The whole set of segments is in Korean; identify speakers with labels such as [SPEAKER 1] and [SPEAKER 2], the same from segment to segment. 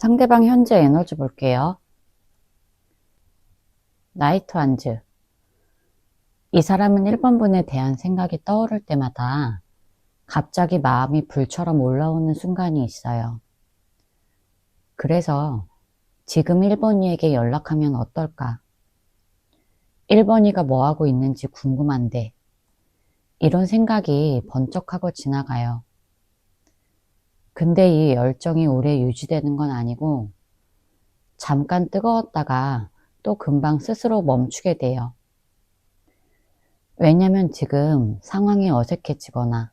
[SPEAKER 1] 상대방 현재 에너지 볼게요. 나이트 완즈. 이 사람은 1번 분에 대한 생각이 떠오를 때마다 갑자기 마음이 불처럼 올라오는 순간이 있어요. 그래서 지금 1번이에게 연락하면 어떨까? 1번이가 뭐 하고 있는지 궁금한데 이런 생각이 번쩍하고 지나가요. 근데 이 열정이 오래 유지되는 건 아니고 잠깐 뜨거웠다가 또 금방 스스로 멈추게 돼요. 왜냐면 지금 상황이 어색해지거나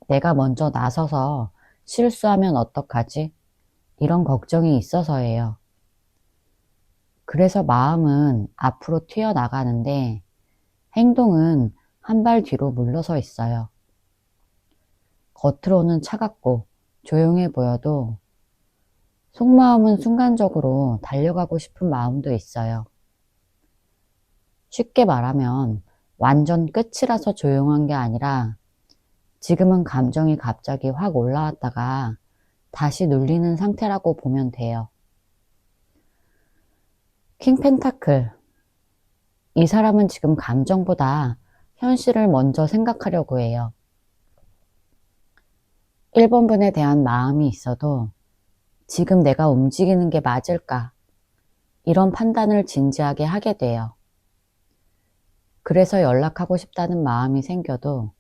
[SPEAKER 1] 내가 먼저 나서서 실수하면 어떡하지? 이런 걱정이 있어서예요. 그래서 마음은 앞으로 튀어나가는데 행동은 한 발 뒤로 물러서 있어요. 겉으로는 차갑고 조용해 보여도 속마음은 순간적으로 달려가고 싶은 마음도 있어요. 쉽게 말하면 완전 끝이라서 조용한 게 아니라 지금은 감정이 갑자기 확 올라왔다가 다시 눌리는 상태라고 보면 돼요. 킹 펜타클. 이 사람은 지금 감정보다 현실을 먼저 생각하려고 해요. 1번 분에 대한 마음이 있어도 지금 내가 움직이는 게 맞을까? 이런 판단을 진지하게 하게 돼요. 그래서 연락하고 싶다는 마음이 생겨도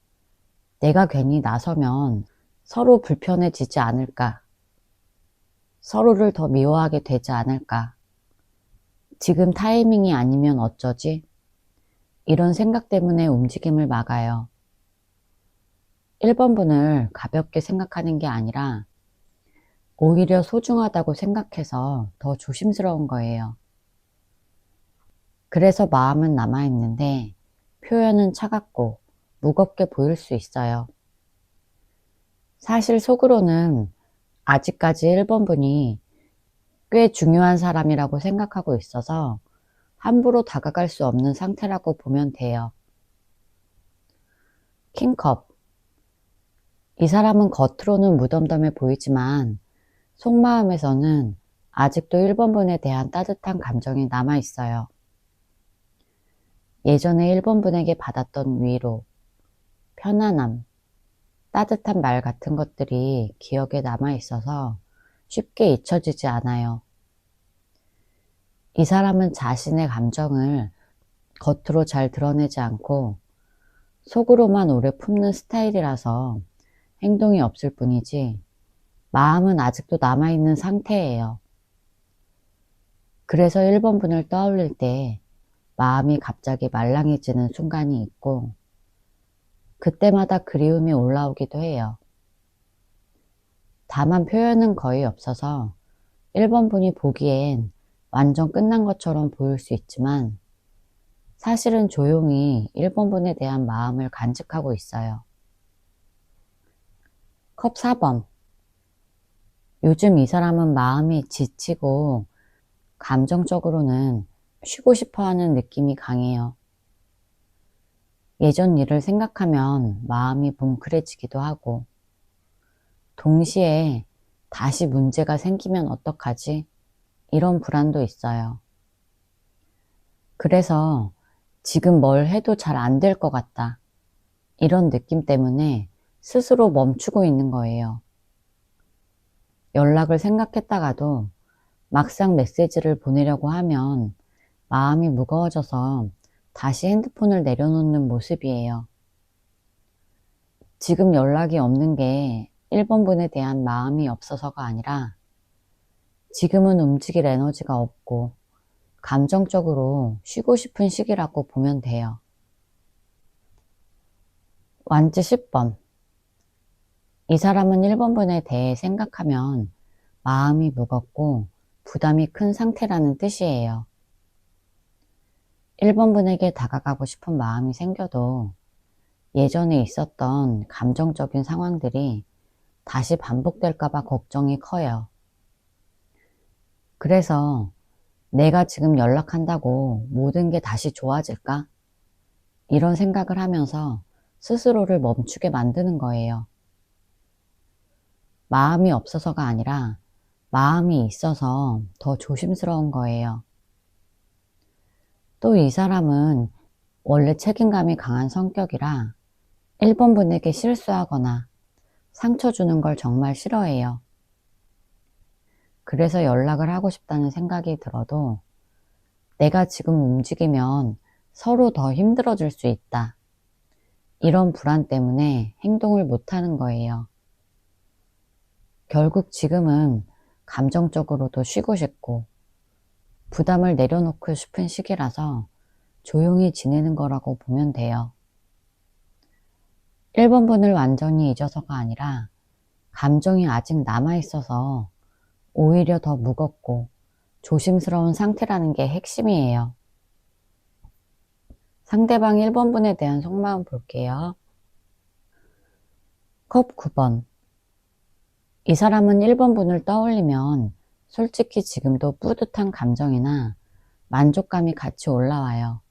[SPEAKER 1] 내가 괜히 나서면 서로 불편해지지 않을까? 서로를 더 미워하게 되지 않을까? 지금 타이밍이 아니면 어쩌지? 이런 생각 때문에 움직임을 막아요. 1번 분을 가볍게 생각하는 게 아니라 오히려 소중하다고 생각해서 더 조심스러운 거예요. 그래서 마음은 남아있는데 표현은 차갑고 무겁게 보일 수 있어요. 사실 속으로는 아직까지 1번 분이 꽤 중요한 사람이라고 생각하고 있어서 함부로 다가갈 수 없는 상태라고 보면 돼요. 킹컵. 이 사람은 겉으로는 무덤덤해 보이지만 속마음에서는 아직도 1번 분에 대한 따뜻한 감정이 남아있어요. 예전에 1번 분에게 받았던 위로, 편안함, 따뜻한 말 같은 것들이 기억에 남아있어서 쉽게 잊혀지지 않아요. 이 사람은 자신의 감정을 겉으로 잘 드러내지 않고 속으로만 오래 품는 스타일이라서 행동이 없을 뿐이지 마음은 아직도 남아있는 상태예요. 그래서 1번 분을 떠올릴 때 마음이 갑자기 말랑해지는 순간이 있고 그때마다 그리움이 올라오기도 해요. 다만 표현은 거의 없어서 1번 분이 보기엔 완전 끝난 것처럼 보일 수 있지만 사실은 조용히 1번 분에 대한 마음을 간직하고 있어요. 컵 4번. 요즘 이 사람은 마음이 지치고 감정적으로는 쉬고 싶어 하는 느낌이 강해요. 예전 일을 생각하면 마음이 뭉클해지기도 하고 동시에 다시 문제가 생기면 어떡하지? 이런 불안도 있어요. 그래서 지금 뭘 해도 잘 안 될 것 같다. 이런 느낌 때문에 스스로 멈추고 있는 거예요. 연락을 생각했다가도 막상 메시지를 보내려고 하면 마음이 무거워져서 다시 핸드폰을 내려놓는 모습이에요. 지금 연락이 없는 게 1번 분에 대한 마음이 없어서가 아니라 지금은 움직일 에너지가 없고 감정적으로 쉬고 싶은 시기라고 보면 돼요. 완즈 10번. 이 사람은 1번 분에 대해 생각하면 마음이 무겁고 부담이 큰 상태라는 뜻이에요. 1번 분에게 다가가고 싶은 마음이 생겨도 예전에 있었던 감정적인 상황들이 다시 반복될까봐 걱정이 커요. 그래서 내가 지금 연락한다고 모든 게 다시 좋아질까? 이런 생각을 하면서 스스로를 멈추게 만드는 거예요. 마음이 없어서가 아니라 마음이 있어서 더 조심스러운 거예요. 또 이 사람은 원래 책임감이 강한 성격이라 1번 분에게 실수하거나 상처 주는 걸 정말 싫어해요. 그래서 연락을 하고 싶다는 생각이 들어도 내가 지금 움직이면 서로 더 힘들어질 수 있다. 이런 불안 때문에 행동을 못하는 거예요. 결국 지금은 감정적으로도 쉬고 싶고 부담을 내려놓고 싶은 시기라서 조용히 지내는 거라고 보면 돼요. 1번 분을 완전히 잊어서가 아니라 감정이 아직 남아있어서 오히려 더 무겁고 조심스러운 상태라는 게 핵심이에요. 상대방 1번 분에 대한 속마음 볼게요. 컵 9번. 이 사람은 1번 분을 떠올리면 솔직히 지금도 뿌듯한 감정이나 만족감이 같이 올라와요.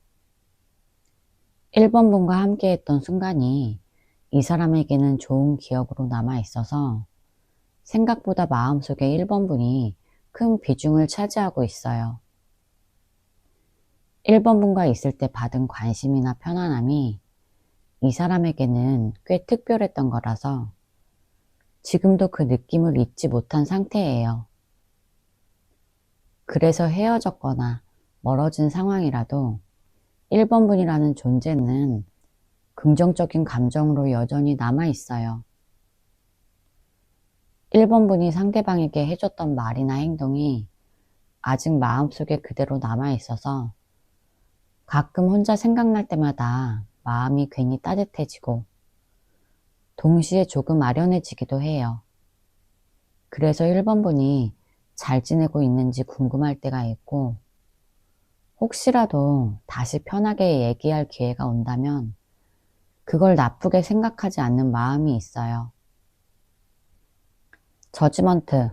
[SPEAKER 1] 1번 분과 함께 했던 순간이 이 사람에게는 좋은 기억으로 남아 있어서 생각보다 마음속에 1번 분이 큰 비중을 차지하고 있어요. 1번 분과 있을 때 받은 관심이나 편안함이 이 사람에게는 꽤 특별했던 거라서 지금도 그 느낌을 잊지 못한 상태예요. 그래서 헤어졌거나 멀어진 상황이라도 1번 분이라는 존재는 긍정적인 감정으로 여전히 남아 있어요. 1번 분이 상대방에게 해줬던 말이나 행동이 아직 마음속에 그대로 남아 있어서 가끔 혼자 생각날 때마다 마음이 괜히 따뜻해지고 동시에 조금 아련해지기도 해요. 그래서 1번 분이 잘 지내고 있는지 궁금할 때가 있고 혹시라도 다시 편하게 얘기할 기회가 온다면 그걸 나쁘게 생각하지 않는 마음이 있어요. 저지먼트.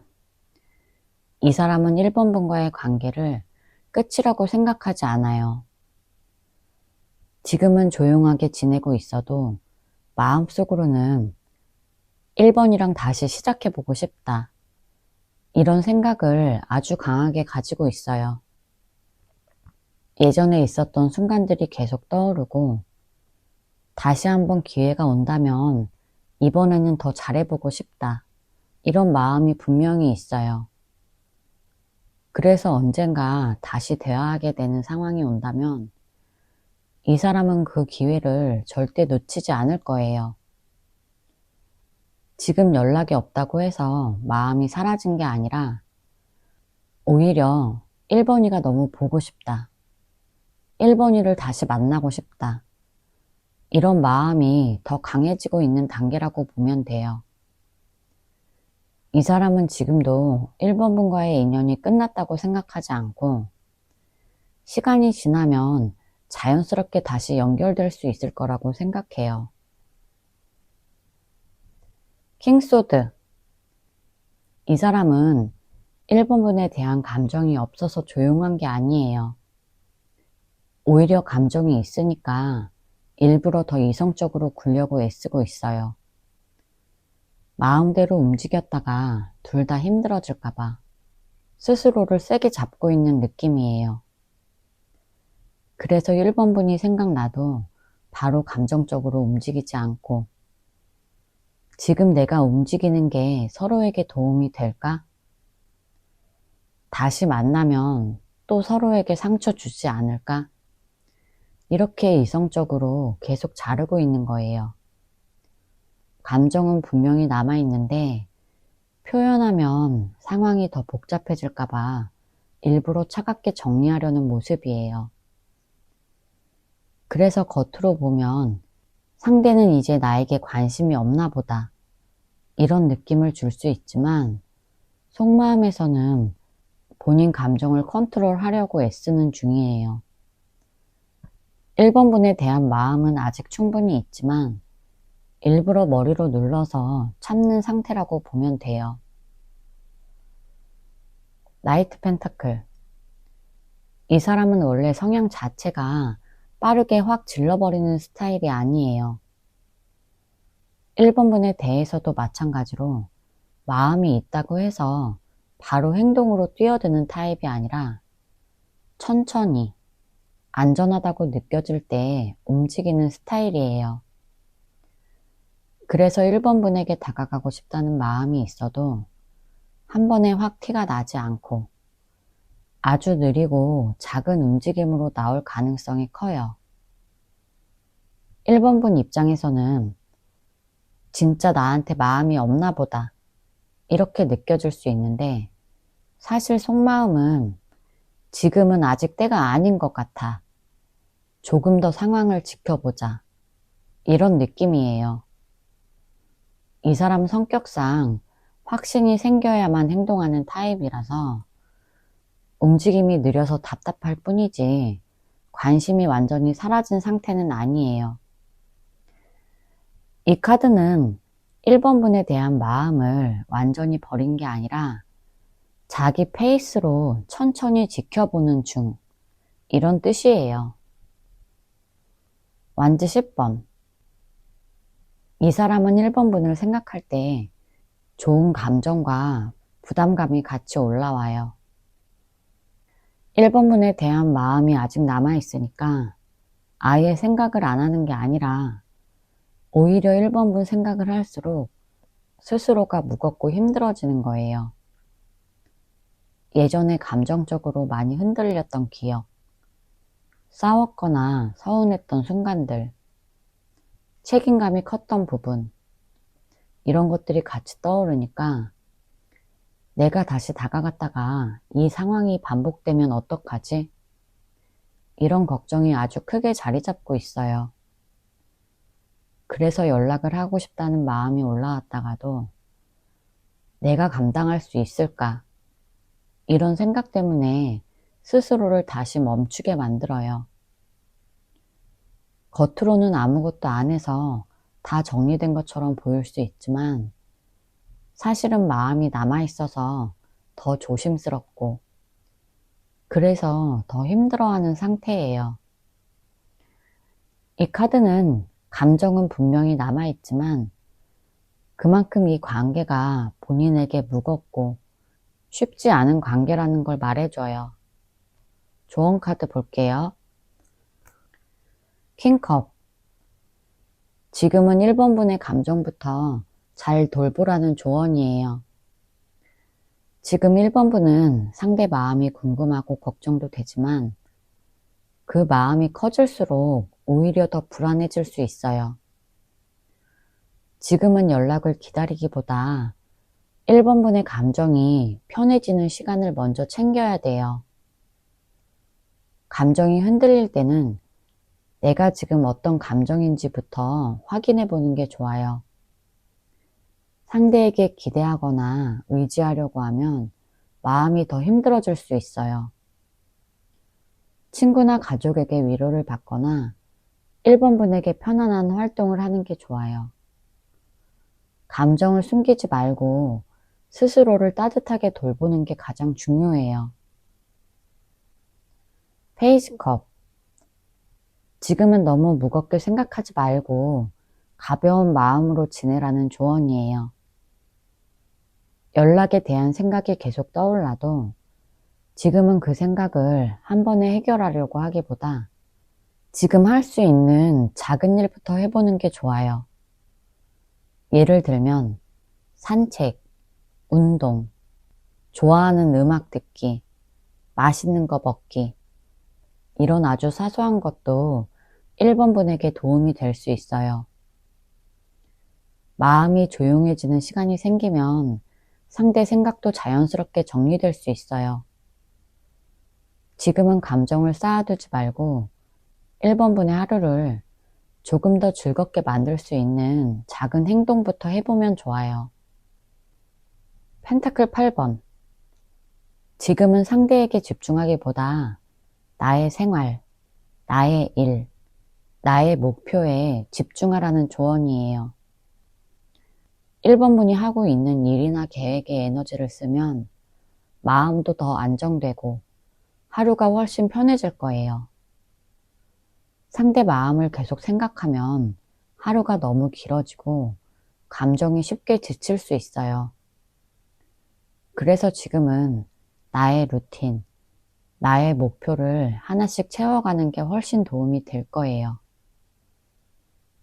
[SPEAKER 1] 이 사람은 1번 분과의 관계를 끝이라고 생각하지 않아요. 지금은 조용하게 지내고 있어도 마음속으로는 1번이랑 다시 시작해보고 싶다. 이런 생각을 아주 강하게 가지고 있어요. 예전에 있었던 순간들이 계속 떠오르고 다시 한번 기회가 온다면 이번에는 더 잘해보고 싶다. 이런 마음이 분명히 있어요. 그래서 언젠가 다시 대화하게 되는 상황이 온다면 이 사람은 그 기회를 절대 놓치지 않을 거예요. 지금 연락이 없다고 해서 마음이 사라진 게 아니라 오히려 1번이가 너무 보고 싶다. 1번이를 다시 만나고 싶다. 이런 마음이 더 강해지고 있는 단계라고 보면 돼요. 이 사람은 지금도 1번 분과의 인연이 끝났다고 생각하지 않고 시간이 지나면 자연스럽게 다시 연결될 수 있을 거라고 생각해요. 킹소드. 이 사람은 1번 분에 대한 감정이 없어서 조용한 게 아니에요. 오히려 감정이 있으니까 일부러 더 이성적으로 굴려고 애쓰고 있어요. 마음대로 움직였다가 둘 다 힘들어질까봐 스스로를 세게 잡고 있는 느낌이에요. 그래서 1번 분이 생각나도 바로 감정적으로 움직이지 않고 지금 내가 움직이는 게 서로에게 도움이 될까? 다시 만나면 또 서로에게 상처 주지 않을까? 이렇게 이성적으로 계속 자르고 있는 거예요. 감정은 분명히 남아있는데 표현하면 상황이 더 복잡해질까봐 일부러 차갑게 정리하려는 모습이에요. 그래서 겉으로 보면 상대는 이제 나에게 관심이 없나 보다 이런 느낌을 줄 수 있지만 속마음에서는 본인 감정을 컨트롤하려고 애쓰는 중이에요. 1번 분에 대한 마음은 아직 충분히 있지만 일부러 머리로 눌러서 참는 상태라고 보면 돼요. 나이트 펜타클. 이 사람은 원래 성향 자체가 빠르게 확 질러버리는 스타일이 아니에요. 1번 분에 대해서도 마찬가지로 마음이 있다고 해서 바로 행동으로 뛰어드는 타입이 아니라 천천히 안전하다고 느껴질 때 움직이는 스타일이에요. 그래서 1번 분에게 다가가고 싶다는 마음이 있어도 한 번에 확 티가 나지 않고 아주 느리고 작은 움직임으로 나올 가능성이 커요. 1번 분 입장에서는 진짜 나한테 마음이 없나 보다 이렇게 느껴질 수 있는데 사실 속마음은 지금은 아직 때가 아닌 것 같아. 조금 더 상황을 지켜보자. 이런 느낌이에요. 이 사람 성격상 확신이 생겨야만 행동하는 타입이라서 움직임이 느려서 답답할 뿐이지 관심이 완전히 사라진 상태는 아니에요. 이 카드는 1번 분에 대한 마음을 완전히 버린 게 아니라 자기 페이스로 천천히 지켜보는 중 이런 뜻이에요. 완지 10번 이 사람은 1번 분을 생각할 때 좋은 감정과 부담감이 같이 올라와요. 1번 분에 대한 마음이 아직 남아있으니까 아예 생각을 안 하는 게 아니라 오히려 1번 분 생각을 할수록 스스로가 무겁고 힘들어지는 거예요. 예전에 감정적으로 많이 흔들렸던 기억, 싸웠거나 서운했던 순간들, 책임감이 컸던 부분, 이런 것들이 같이 떠오르니까 내가 다시 다가갔다가 이 상황이 반복되면 어떡하지? 이런 걱정이 아주 크게 자리 잡고 있어요. 그래서 연락을 하고 싶다는 마음이 올라왔다가도 내가 감당할 수 있을까? 이런 생각 때문에 스스로를 다시 멈추게 만들어요. 겉으로는 아무것도 안 해서 다 정리된 것처럼 보일 수 있지만 사실은 마음이 남아있어서 더 조심스럽고 그래서 더 힘들어하는 상태예요. 이 카드는 감정은 분명히 남아있지만 그만큼 이 관계가 본인에게 무겁고 쉽지 않은 관계라는 걸 말해줘요. 조언 카드 볼게요. 킹컵 지금은 1번 분의 감정부터 잘 돌보라는 조언이에요. 지금 1번 분은 상대 마음이 궁금하고 걱정도 되지만 그 마음이 커질수록 오히려 더 불안해질 수 있어요. 지금은 연락을 기다리기보다 1번 분의 감정이 편해지는 시간을 먼저 챙겨야 돼요. 감정이 흔들릴 때는 내가 지금 어떤 감정인지부터 확인해 보는 게 좋아요. 상대에게 기대하거나 의지하려고 하면 마음이 더 힘들어질 수 있어요. 친구나 가족에게 위로를 받거나 1번 분에게 편안한 활동을 하는 게 좋아요. 감정을 숨기지 말고 스스로를 따뜻하게 돌보는 게 가장 중요해요. 페이지컵 지금은 너무 무겁게 생각하지 말고 가벼운 마음으로 지내라는 조언이에요. 연락에 대한 생각이 계속 떠올라도 지금은 그 생각을 한 번에 해결하려고 하기보다 지금 할 수 있는 작은 일부터 해보는 게 좋아요. 예를 들면 산책, 운동, 좋아하는 음악 듣기, 맛있는 거 먹기 이런 아주 사소한 것도 1번 분에게 도움이 될 수 있어요. 마음이 조용해지는 시간이 생기면 상대 생각도 자연스럽게 정리될 수 있어요. 지금은 감정을 쌓아두지 말고 1번 분의 하루를 조금 더 즐겁게 만들 수 있는 작은 행동부터 해보면 좋아요. 펜타클 8번 지금은 상대에게 집중하기보다 나의 생활, 나의 일, 나의 목표에 집중하라는 조언이에요. 1번 분이 하고 있는 일이나 계획에 에너지를 쓰면 마음도 더 안정되고 하루가 훨씬 편해질 거예요. 상대 마음을 계속 생각하면 하루가 너무 길어지고 감정이 쉽게 지칠 수 있어요. 그래서 지금은 나의 루틴, 나의 목표를 하나씩 채워가는 게 훨씬 도움이 될 거예요.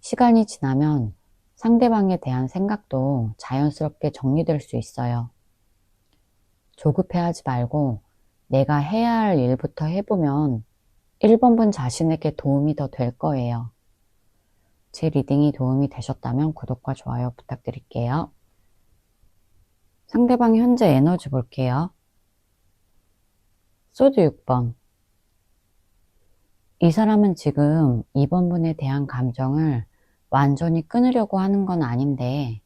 [SPEAKER 1] 시간이 지나면 상대방에 대한 생각도 자연스럽게 정리될 수 있어요. 조급해하지 말고 내가 해야 할 일부터 해보면 1번분 자신에게 도움이 더 될 거예요. 제 리딩이 도움이 되셨다면 구독과 좋아요 부탁드릴게요. 상대방 현재 에너지 볼게요. 소드 6번. 이 사람은 지금 2번분에 대한 감정을 완전히 끊으려고 하는 건 아닌데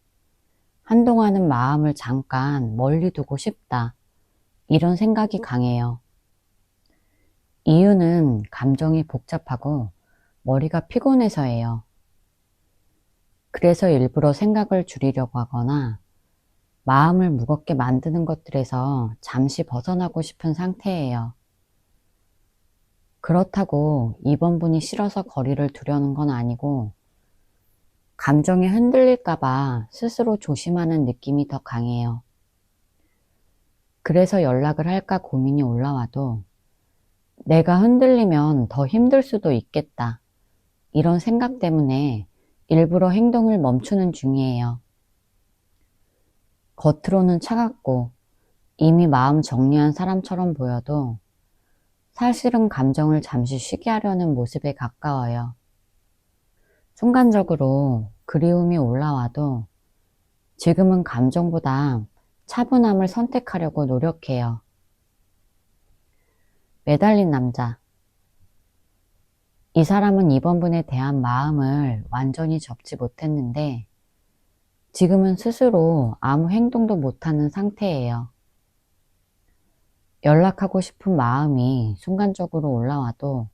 [SPEAKER 1] 한동안은 마음을 잠깐 멀리 두고 싶다. 이런 생각이 강해요. 이유는 감정이 복잡하고 머리가 피곤해서예요. 그래서 일부러 생각을 줄이려고 하거나 마음을 무겁게 만드는 것들에서 잠시 벗어나고 싶은 상태예요. 그렇다고 2번분이 싫어서 거리를 두려는 건 아니고 감정이 흔들릴까봐 스스로 조심하는 느낌이 더 강해요. 그래서 연락을 할까 고민이 올라와도 내가 흔들리면 더 힘들 수도 있겠다. 이런 생각 때문에 일부러 행동을 멈추는 중이에요. 겉으로는 차갑고 이미 마음 정리한 사람처럼 보여도 사실은 감정을 잠시 쉬게 하려는 모습에 가까워요. 순간적으로 그리움이 올라와도 지금은 감정보다 차분함을 선택하려고 노력해요. 매달린 남자. 이 사람은 이번 분에 대한 마음을 완전히 접지 못했는데 지금은 스스로 아무 행동도 못하는 상태예요. 연락하고 싶은 마음이 순간적으로 올라와도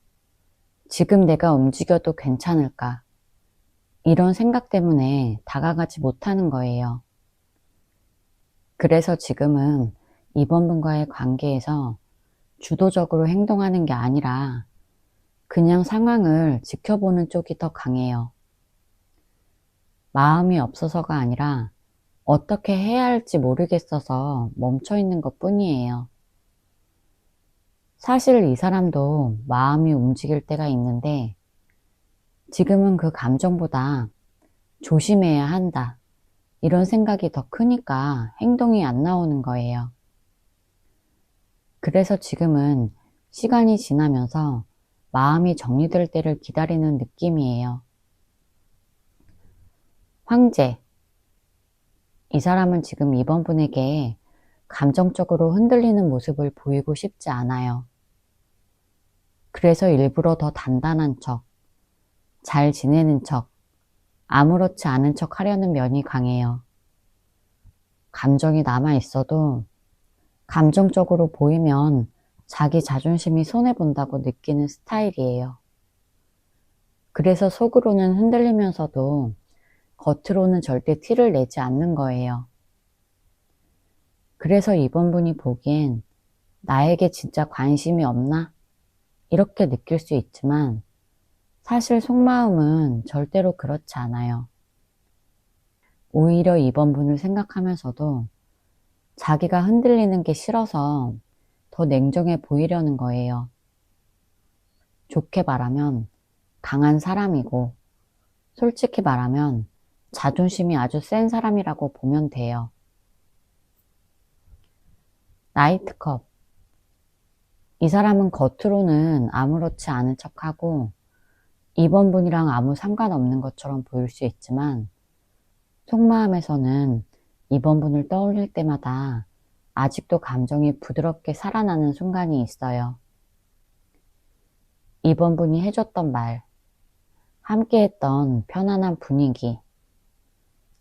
[SPEAKER 1] 지금 내가 움직여도 괜찮을까? 이런 생각 때문에 다가가지 못하는 거예요. 그래서 지금은 이번 분과의 관계에서 주도적으로 행동하는 게 아니라 그냥 상황을 지켜보는 쪽이 더 강해요. 마음이 없어서가 아니라 어떻게 해야 할지 모르겠어서 멈춰 있는 것 뿐이에요. 사실 이 사람도 마음이 움직일 때가 있는데 지금은 그 감정보다 조심해야 한다. 이런 생각이 더 크니까 행동이 안 나오는 거예요. 그래서 지금은 시간이 지나면서 마음이 정리될 때를 기다리는 느낌이에요. 황제. 이 사람은 지금 이번 분에게 감정적으로 흔들리는 모습을 보이고 싶지 않아요. 그래서 일부러 더 단단한 척, 잘 지내는 척, 아무렇지 않은 척 하려는 면이 강해요. 감정이 남아있어도 감정적으로 보이면 자기 자존심이 손해본다고 느끼는 스타일이에요. 그래서 속으로는 흔들리면서도 겉으로는 절대 티를 내지 않는 거예요. 그래서 이번 분이 보기엔 나에게 진짜 관심이 없나? 이렇게 느낄 수 있지만 사실 속마음은 절대로 그렇지 않아요. 오히려 이번 분을 생각하면서도 자기가 흔들리는 게 싫어서 더 냉정해 보이려는 거예요. 좋게 말하면 강한 사람이고 솔직히 말하면 자존심이 아주 센 사람이라고 보면 돼요. 나이트컵. 이 사람은 겉으로는 아무렇지 않은 척하고 이번 분이랑 아무 상관없는 것처럼 보일 수 있지만 속마음에서는 이번 분을 떠올릴 때마다 아직도 감정이 부드럽게 살아나는 순간이 있어요. 이번 분이 해줬던 말, 함께했던 편안한 분위기,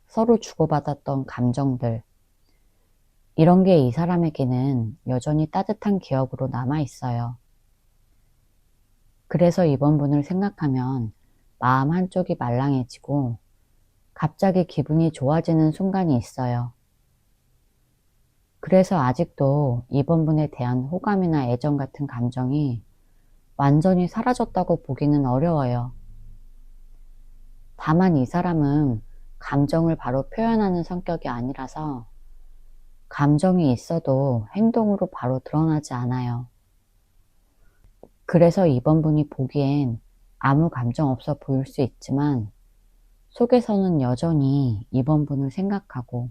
[SPEAKER 1] 서로 주고받았던 감정들, 이런 게 이 사람에게는 여전히 따뜻한 기억으로 남아있어요. 그래서 이번 분을 생각하면 마음 한쪽이 말랑해지고 갑자기 기분이 좋아지는 순간이 있어요. 그래서 아직도 이번 분에 대한 호감이나 애정 같은 감정이 완전히 사라졌다고 보기는 어려워요. 다만 이 사람은 감정을 바로 표현하는 성격이 아니라서 감정이 있어도 행동으로 바로 드러나지 않아요. 그래서 이번 분이 보기엔 아무 감정 없어 보일 수 있지만 속에서는 여전히 이번 분을 생각하고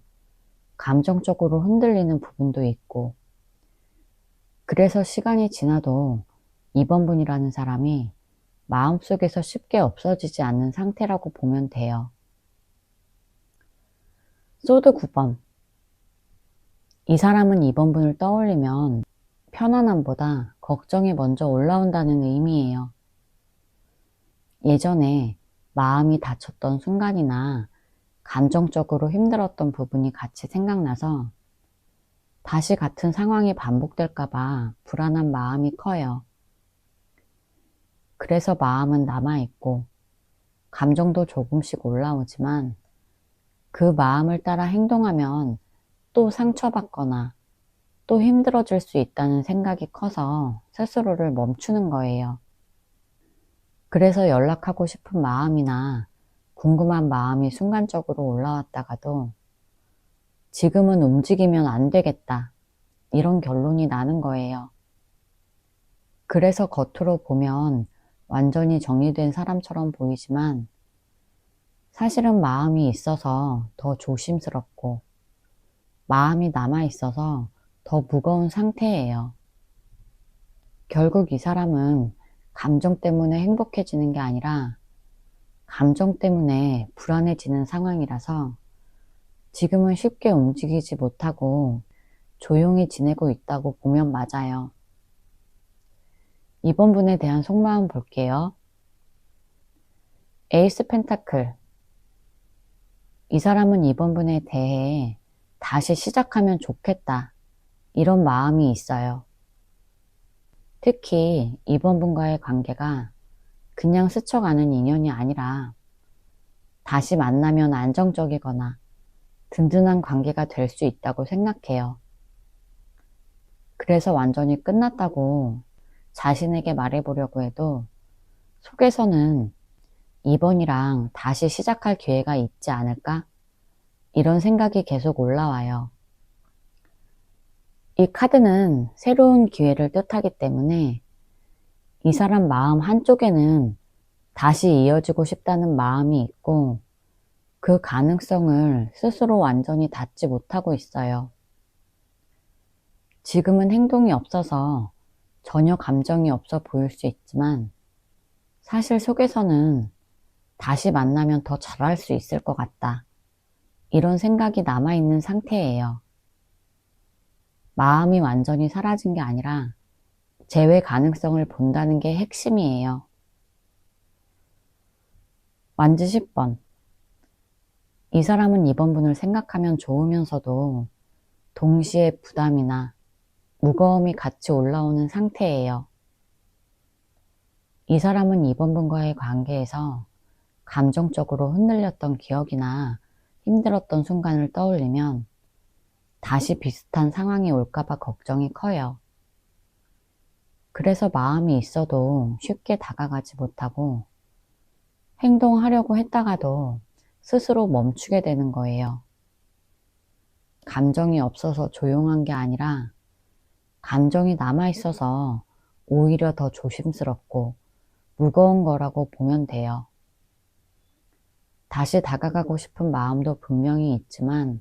[SPEAKER 1] 감정적으로 흔들리는 부분도 있고, 그래서 시간이 지나도 이번 분이라는 사람이 마음속에서 쉽게 없어지지 않는 상태라고 보면 돼요. 소드 9번. 이 사람은 이번 분을 떠올리면 편안함보다 걱정이 먼저 올라온다는 의미예요. 예전에 마음이 다쳤던 순간이나 감정적으로 힘들었던 부분이 같이 생각나서 다시 같은 상황이 반복될까봐 불안한 마음이 커요. 그래서 마음은 남아있고 감정도 조금씩 올라오지만 그 마음을 따라 행동하면 또 상처받거나 또 힘들어질 수 있다는 생각이 커서 스스로를 멈추는 거예요. 그래서 연락하고 싶은 마음이나 궁금한 마음이 순간적으로 올라왔다가도 지금은 움직이면 안 되겠다, 이런 결론이 나는 거예요. 그래서 겉으로 보면 완전히 정리된 사람처럼 보이지만 사실은 마음이 있어서 더 조심스럽고 마음이 남아있어서 더 무거운 상태예요. 결국 이 사람은 감정 때문에 행복해지는 게 아니라 감정 때문에 불안해지는 상황이라서 지금은 쉽게 움직이지 못하고 조용히 지내고 있다고 보면 맞아요. 이번 분에 대한 속마음 볼게요. 에이스 펜타클. 이 사람은 이번 분에 대해 다시 시작하면 좋겠다, 이런 마음이 있어요. 특히 이번 분과의 관계가 그냥 스쳐가는 인연이 아니라 다시 만나면 안정적이거나 든든한 관계가 될 수 있다고 생각해요. 그래서 완전히 끝났다고 자신에게 말해보려고 해도 속에서는 이번이랑 다시 시작할 기회가 있지 않을까? 이런 생각이 계속 올라와요. 이 카드는 새로운 기회를 뜻하기 때문에 이 사람 마음 한쪽에는 다시 이어지고 싶다는 마음이 있고 그 가능성을 스스로 완전히 닫지 못하고 있어요. 지금은 행동이 없어서 전혀 감정이 없어 보일 수 있지만 사실 속에서는 다시 만나면 더 잘할 수 있을 것 같다, 이런 생각이 남아있는 상태예요. 마음이 완전히 사라진 게 아니라 재회 가능성을 본다는 게 핵심이에요. 완지 10번. 이 사람은 이번 분을 생각하면 좋으면서도 동시에 부담이나 무거움이 같이 올라오는 상태예요. 이 사람은 이번 분과의 관계에서 감정적으로 흔들렸던 기억이나 힘들었던 순간을 떠올리면 다시 비슷한 상황이 올까봐 걱정이 커요. 그래서 마음이 있어도 쉽게 다가가지 못하고 행동하려고 했다가도 스스로 멈추게 되는 거예요. 감정이 없어서 조용한 게 아니라 감정이 남아있어서 오히려 더 조심스럽고 무거운 거라고 보면 돼요. 다시 다가가고 싶은 마음도 분명히 있지만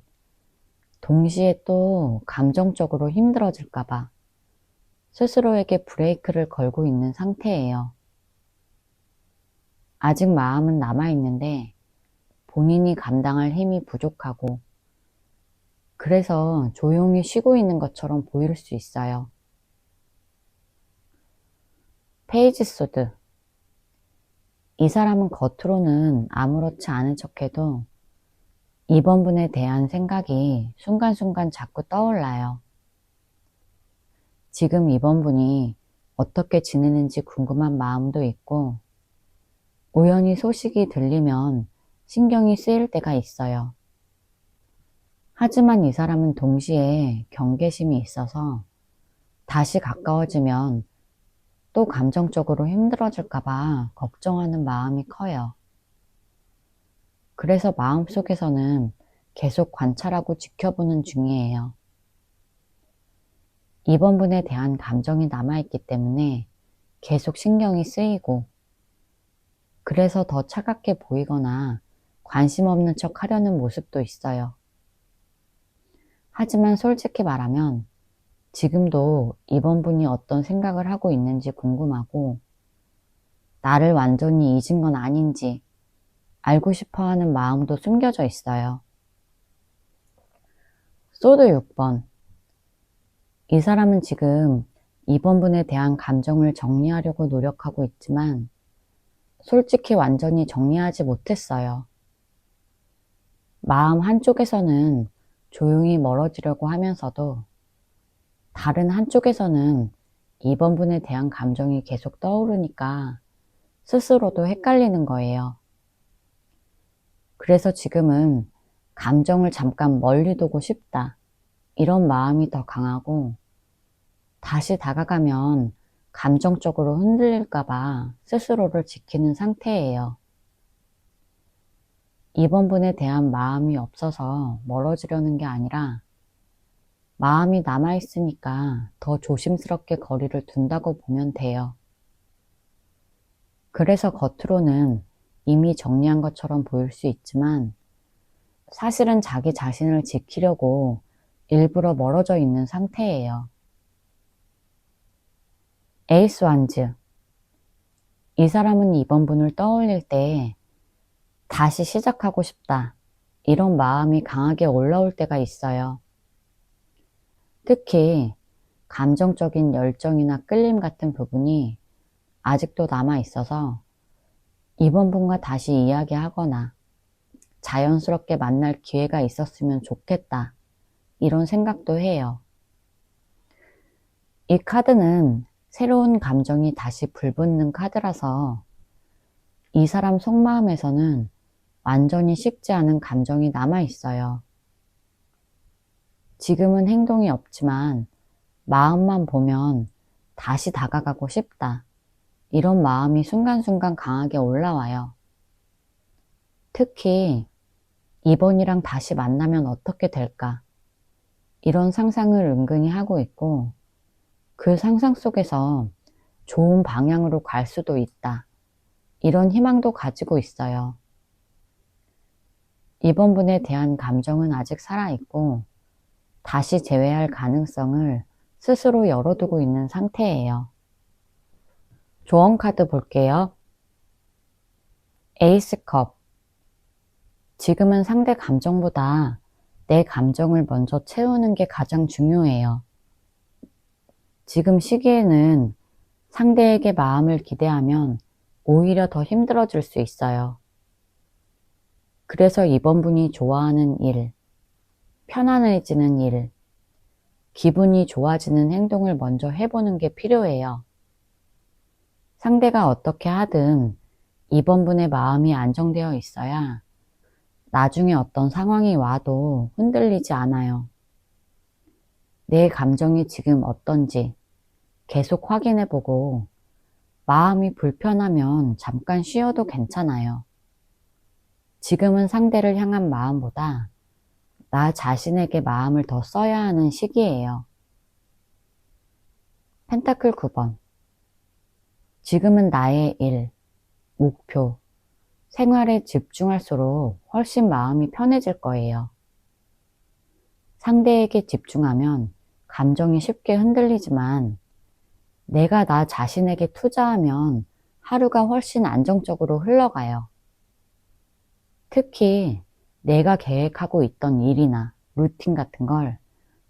[SPEAKER 1] 동시에 또 감정적으로 힘들어질까봐 스스로에게 브레이크를 걸고 있는 상태예요. 아직 마음은 남아있는데 본인이 감당할 힘이 부족하고 그래서 조용히 쉬고 있는 것처럼 보일 수 있어요. 페이지 소드. 이 사람은 겉으로는 아무렇지 않은 척해도 이번 분에 대한 생각이 순간순간 자꾸 떠올라요. 지금 이번 분이 어떻게 지내는지 궁금한 마음도 있고 우연히 소식이 들리면 신경이 쓰일 때가 있어요. 하지만 이 사람은 동시에 경계심이 있어서 다시 가까워지면 또 감정적으로 힘들어질까봐 걱정하는 마음이 커요. 그래서 마음속에서는 계속 관찰하고 지켜보는 중이에요. 2번 분에 대한 감정이 남아있기 때문에 계속 신경이 쓰이고, 그래서 더 차갑게 보이거나 관심 없는 척 하려는 모습도 있어요. 하지만 솔직히 말하면 지금도 2번 분이 어떤 생각을 하고 있는지 궁금하고, 나를 완전히 잊은 건 아닌지 알고 싶어 하는 마음도 숨겨져 있어요. 소드 6번. 이 사람은 지금 2번 분에 대한 감정을 정리하려고 노력하고 있지만 솔직히 완전히 정리하지 못했어요. 마음 한쪽에서는 조용히 멀어지려고 하면서도 다른 한쪽에서는 2번 분에 대한 감정이 계속 떠오르니까 스스로도 헷갈리는 거예요. 그래서 지금은 감정을 잠깐 멀리 두고 싶다, 이런 마음이 더 강하고, 다시 다가가면 감정적으로 흔들릴까봐 스스로를 지키는 상태예요. 2번 분에 대한 마음이 없어서 멀어지려는 게 아니라 마음이 남아있으니까 더 조심스럽게 거리를 둔다고 보면 돼요. 그래서 겉으로는 이미 정리한 것처럼 보일 수 있지만 사실은 자기 자신을 지키려고 일부러 멀어져 있는 상태예요. 에이스 완즈. 이 사람은 2번 분을 떠올릴 때 다시 시작하고 싶다, 이런 마음이 강하게 올라올 때가 있어요. 특히 감정적인 열정이나 끌림 같은 부분이 아직도 남아 있어서 2번 분과 다시 이야기하거나 자연스럽게 만날 기회가 있었으면 좋겠다, 이런 생각도 해요. 이 카드는 새로운 감정이 다시 불붙는 카드라서 이 사람 속마음에서는 완전히 식지 않은 감정이 남아 있어요. 지금은 행동이 없지만 마음만 보면 다시 다가가고 싶다, 이런 마음이 순간순간 강하게 올라와요. 특히 2번이랑 다시 만나면 어떻게 될까, 이런 상상을 은근히 하고 있고, 그 상상 속에서 좋은 방향으로 갈 수도 있다, 이런 희망도 가지고 있어요. 2번 분에 대한 감정은 아직 살아있고 다시 재회할 가능성을 스스로 열어두고 있는 상태예요. 조언 카드 볼게요. 에이스 컵. 지금은 상대 감정보다 내 감정을 먼저 채우는 게 가장 중요해요. 지금 시기에는 상대에게 마음을 기대하면 오히려 더 힘들어질 수 있어요. 그래서 2번 분이 좋아하는 일, 편안해지는 일, 기분이 좋아지는 행동을 먼저 해보는 게 필요해요. 상대가 어떻게 하든 2번 분의 마음이 안정되어 있어야 나중에 어떤 상황이 와도 흔들리지 않아요. 내 감정이 지금 어떤지 계속 확인해보고 마음이 불편하면 잠깐 쉬어도 괜찮아요. 지금은 상대를 향한 마음보다 나 자신에게 마음을 더 써야 하는 시기예요. 펜타클 9번. 지금은 나의 일, 목표, 생활에 집중할수록 훨씬 마음이 편해질 거예요. 상대에게 집중하면 감정이 쉽게 흔들리지만 내가 나 자신에게 투자하면 하루가 훨씬 안정적으로 흘러가요. 특히 내가 계획하고 있던 일이나 루틴 같은 걸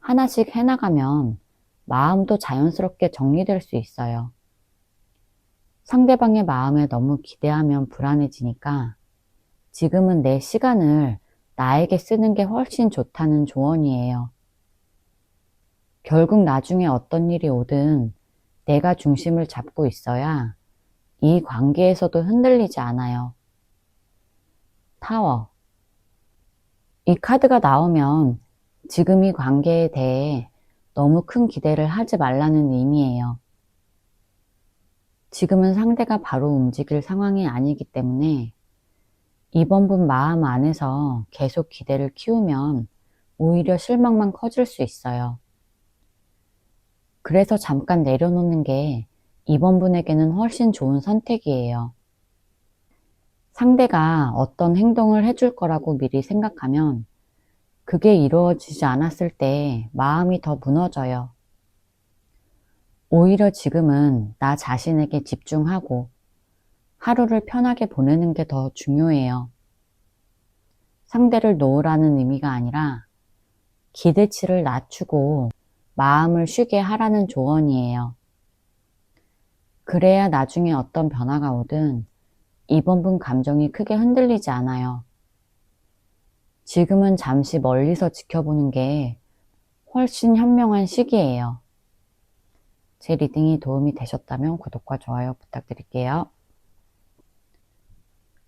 [SPEAKER 1] 하나씩 해나가면 마음도 자연스럽게 정리될 수 있어요. 상대방의 마음에 너무 기대하면 불안해지니까 지금은 내 시간을 나에게 쓰는 게 훨씬 좋다는 조언이에요. 결국 나중에 어떤 일이 오든 내가 중심을 잡고 있어야 이 관계에서도 흔들리지 않아요. 타워. 이 카드가 나오면 지금 이 관계에 대해 너무 큰 기대를 하지 말라는 의미예요. 지금은 상대가 바로 움직일 상황이 아니기 때문에 2번 분 마음 안에서 계속 기대를 키우면 오히려 실망만 커질 수 있어요. 그래서 잠깐 내려놓는 게 이번 분에게는 훨씬 좋은 선택이에요. 상대가 어떤 행동을 해줄 거라고 미리 생각하면 그게 이루어지지 않았을 때 마음이 더 무너져요. 오히려 지금은 나 자신에게 집중하고 하루를 편하게 보내는 게 더 중요해요. 상대를 놓으라는 의미가 아니라 기대치를 낮추고 마음을 쉬게 하라는 조언이에요. 그래야 나중에 어떤 변화가 오든 이번 분 감정이 크게 흔들리지 않아요. 지금은 잠시 멀리서 지켜보는 게 훨씬 현명한 시기예요. 제 리딩이 도움이 되셨다면 구독과 좋아요 부탁드릴게요.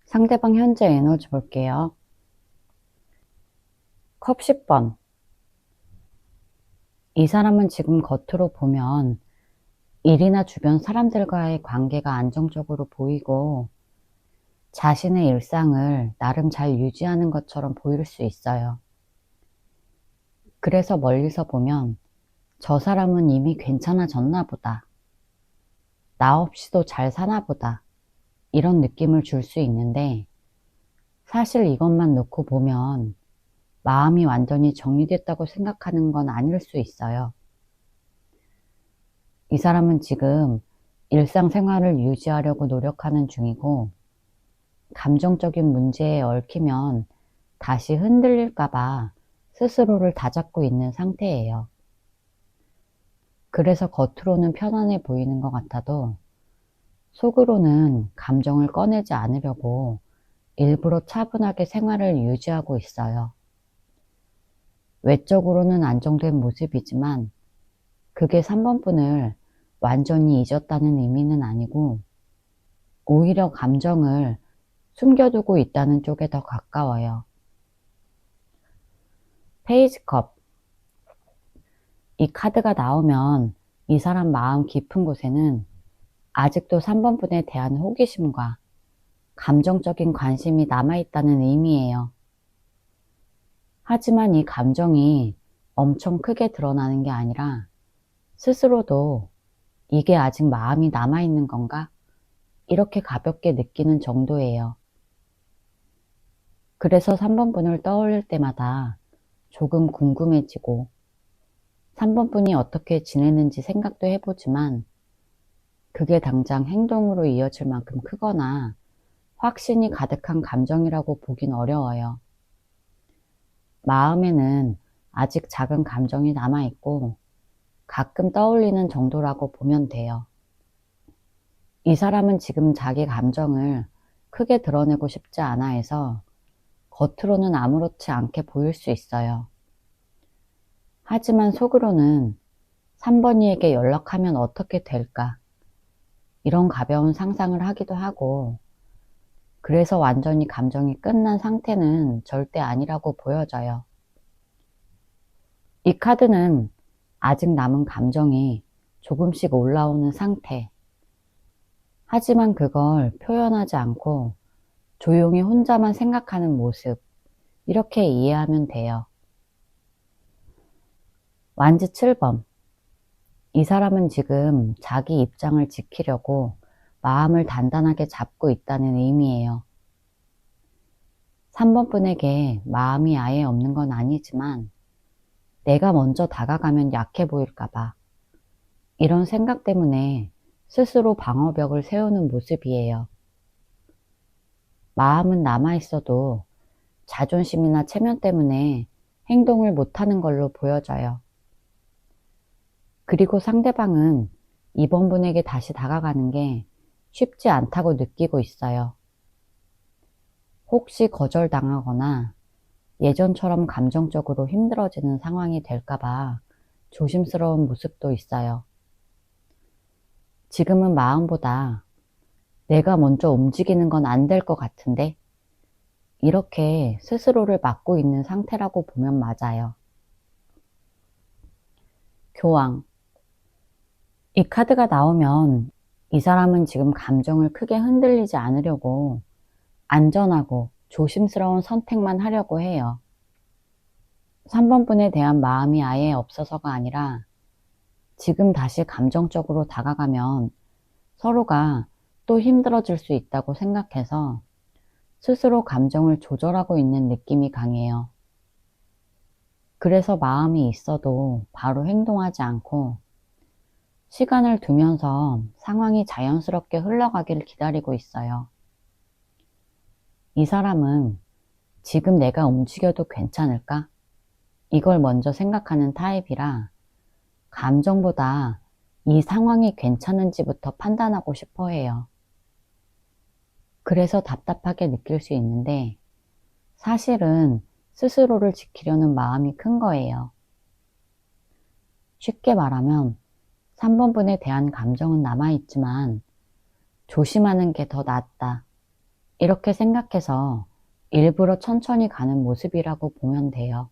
[SPEAKER 1] 상대방 현재 에너지 볼게요. 컵 10번. 이 사람은 지금 겉으로 보면 일이나 주변 사람들과의 관계가 안정적으로 보이고 자신의 일상을 나름 잘 유지하는 것처럼 보일 수 있어요. 그래서 멀리서 보면 저 사람은 이미 괜찮아졌나 보다. 나 없이도 잘 사나 보다. 이런 느낌을 줄 수 있는데 사실 이것만 놓고 보면 마음이 완전히 정리됐다고 생각하는 건 아닐 수 있어요. 이 사람은 지금 일상생활을 유지하려고 노력하는 중이고 감정적인 문제에 얽히면 다시 흔들릴까봐 스스로를 다잡고 있는 상태예요. 그래서 겉으로는 편안해 보이는 것 같아도 속으로는 감정을 꺼내지 않으려고 일부러 차분하게 생활을 유지하고 있어요. 외적으로는 안정된 모습이지만 그게 3번 분을 완전히 잊었다는 의미는 아니고 오히려 감정을 숨겨두고 있다는 쪽에 더 가까워요. 페이지컵. 이 카드가 나오면 이 사람 마음 깊은 곳에는 아직도 3번 분에 대한 호기심과 감정적인 관심이 남아있다는 의미예요. 하지만 이 감정이 엄청 크게 드러나는 게 아니라 스스로도 이게 아직 마음이 남아있는 건가? 이렇게 가볍게 느끼는 정도예요. 그래서 3번 분을 떠올릴 때마다 조금 궁금해지고 3번 분이 어떻게 지내는지 생각도 해보지만 그게 당장 행동으로 이어질 만큼 크거나 확신이 가득한 감정이라고 보긴 어려워요. 마음에는 아직 작은 감정이 남아있고 가끔 떠올리는 정도라고 보면 돼요. 이 사람은 지금 자기 감정을 크게 드러내고 싶지 않아 해서 겉으로는 아무렇지 않게 보일 수 있어요. 하지만 속으로는 3번이에게 연락하면 어떻게 될까? 이런 가벼운 상상을 하기도 하고 그래서 완전히 감정이 끝난 상태는 절대 아니라고 보여져요. 이 카드는 아직 남은 감정이 조금씩 올라오는 상태. 하지만 그걸 표현하지 않고 조용히 혼자만 생각하는 모습. 이렇게 이해하면 돼요. 완지 7번. 이 사람은 지금 자기 입장을 지키려고 마음을 단단하게 잡고 있다는 의미예요. 3번 분에게 마음이 아예 없는 건 아니지만 내가 먼저 다가가면 약해 보일까봐 이런 생각 때문에 스스로 방어벽을 세우는 모습이에요. 마음은 남아있어도 자존심이나 체면 때문에 행동을 못하는 걸로 보여져요. 그리고 상대방은 이번 분에게 다시 다가가는 게 쉽지 않다고 느끼고 있어요. 혹시 거절당하거나 예전처럼 감정적으로 힘들어지는 상황이 될까봐 조심스러운 모습도 있어요. 지금은 마음보다 내가 먼저 움직이는 건 안 될 것 같은데 이렇게 스스로를 막고 있는 상태라고 보면 맞아요. 교황. 이 카드가 나오면 이 사람은 지금 감정을 크게 흔들리지 않으려고 안전하고 조심스러운 선택만 하려고 해요. 3번 분에 대한 마음이 아예 없어서가 아니라 지금 다시 감정적으로 다가가면 서로가 또 힘들어질 수 있다고 생각해서 스스로 감정을 조절하고 있는 느낌이 강해요. 그래서 마음이 있어도 바로 행동하지 않고 시간을 두면서 상황이 자연스럽게 흘러가기를 기다리고 있어요. 이 사람은 지금 내가 움직여도 괜찮을까? 이걸 먼저 생각하는 타입이라 감정보다 이 상황이 괜찮은지부터 판단하고 싶어 해요. 그래서 답답하게 느낄 수 있는데 사실은 스스로를 지키려는 마음이 큰 거예요. 쉽게 말하면 3번 분에 대한 감정은 남아있지만 조심하는 게 더 낫다. 이렇게 생각해서 일부러 천천히 가는 모습이라고 보면 돼요.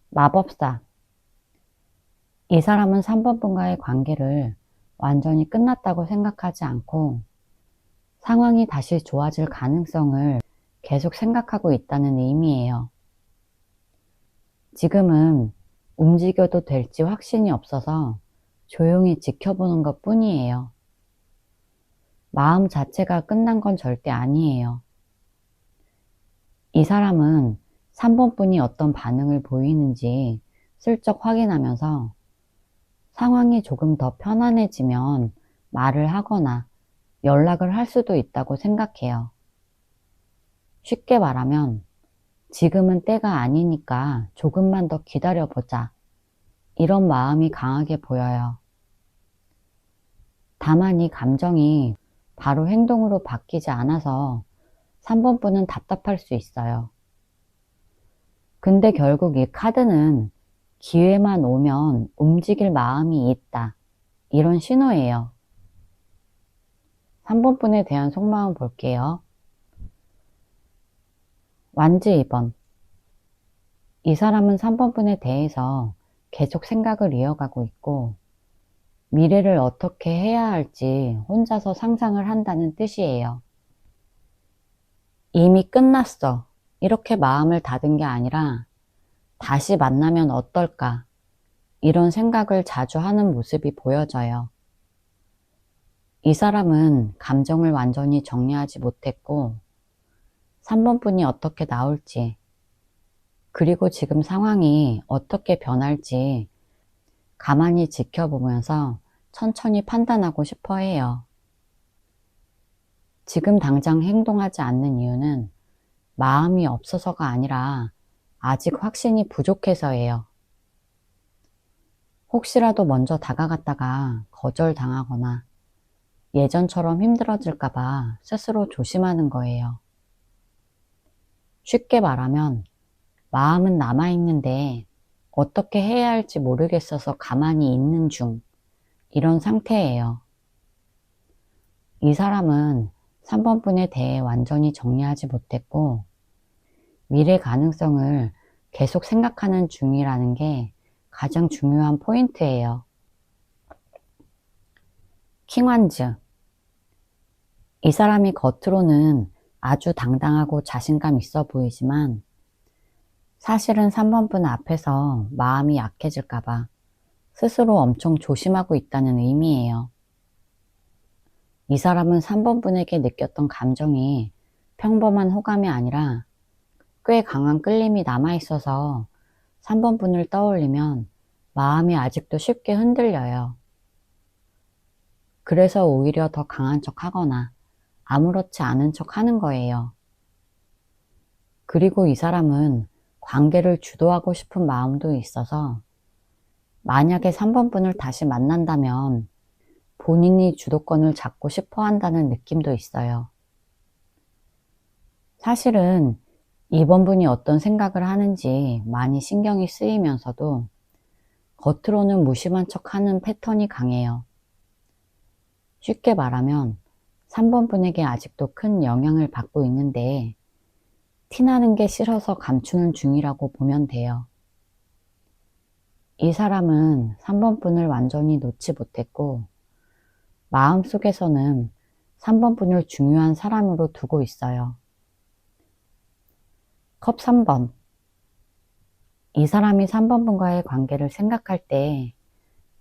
[SPEAKER 1] 마법사. 이 사람은 3번 분과의 관계를 완전히 끝났다고 생각하지 않고 상황이 다시 좋아질 가능성을 계속 생각하고 있다는 의미예요. 지금은 움직여도 될지 확신이 없어서 조용히 지켜보는 것 뿐이에요. 마음 자체가 끝난 건 절대 아니에요. 이 사람은 3번 분이 어떤 반응을 보이는지 슬쩍 확인하면서 상황이 조금 더 편안해지면 말을 하거나 연락을 할 수도 있다고 생각해요. 쉽게 말하면 지금은 때가 아니니까 조금만 더 기다려보자. 이런 마음이 강하게 보여요. 다만 이 감정이 바로 행동으로 바뀌지 않아서 3번 분은 답답할 수 있어요. 근데 결국 이 카드는 기회만 오면 움직일 마음이 있다. 이런 신호예요. 3번 분에 대한 속마음 볼게요. 완지 2번. 이 사람은 3번 분에 대해서 계속 생각을 이어가고 있고 미래를 어떻게 해야 할지 혼자서 상상을 한다는 뜻이에요. 이미 끝났어. 이렇게 마음을 닫은 게 아니라 다시 만나면 어떨까? 이런 생각을 자주 하는 모습이 보여져요. 이 사람은 감정을 완전히 정리하지 못했고 3번 분이 어떻게 나올지 그리고 지금 상황이 어떻게 변할지 가만히 지켜보면서 천천히 판단하고 싶어 해요. 지금 당장 행동하지 않는 이유는 마음이 없어서가 아니라 아직 확신이 부족해서예요. 혹시라도 먼저 다가갔다가 거절당하거나 예전처럼 힘들어질까봐 스스로 조심하는 거예요. 쉽게 말하면 마음은 남아있는데 어떻게 해야 할지 모르겠어서 가만히 있는 중, 이런 상태예요. 이 사람은 3번 분에 대해 완전히 정리하지 못했고 미래 가능성을 계속 생각하는 중이라는 게 가장 중요한 포인트예요. 킹완즈. 이 사람이 겉으로는 아주 당당하고 자신감 있어 보이지만 사실은 3번 분 앞에서 마음이 약해질까봐 스스로 엄청 조심하고 있다는 의미예요. 이 사람은 3번 분에게 느꼈던 감정이 평범한 호감이 아니라 꽤 강한 끌림이 남아있어서 3번 분을 떠올리면 마음이 아직도 쉽게 흔들려요. 그래서 오히려 더 강한 척 하거나 아무렇지 않은 척 하는 거예요. 그리고 이 사람은 관계를 주도하고 싶은 마음도 있어서 만약에 3번 분을 다시 만난다면 본인이 주도권을 잡고 싶어 한다는 느낌도 있어요. 사실은 2번 분이 어떤 생각을 하는지 많이 신경이 쓰이면서도 겉으로는 무심한 척 하는 패턴이 강해요. 쉽게 말하면 3번 분에게 아직도 큰 영향을 받고 있는데 티나는 게 싫어서 감추는 중이라고 보면 돼요. 이 사람은 3번 분을 완전히 놓지 못했고 마음속에서는 3번 분을 중요한 사람으로 두고 있어요. 컵 3번. 이 사람이 3번 분과의 관계를 생각할 때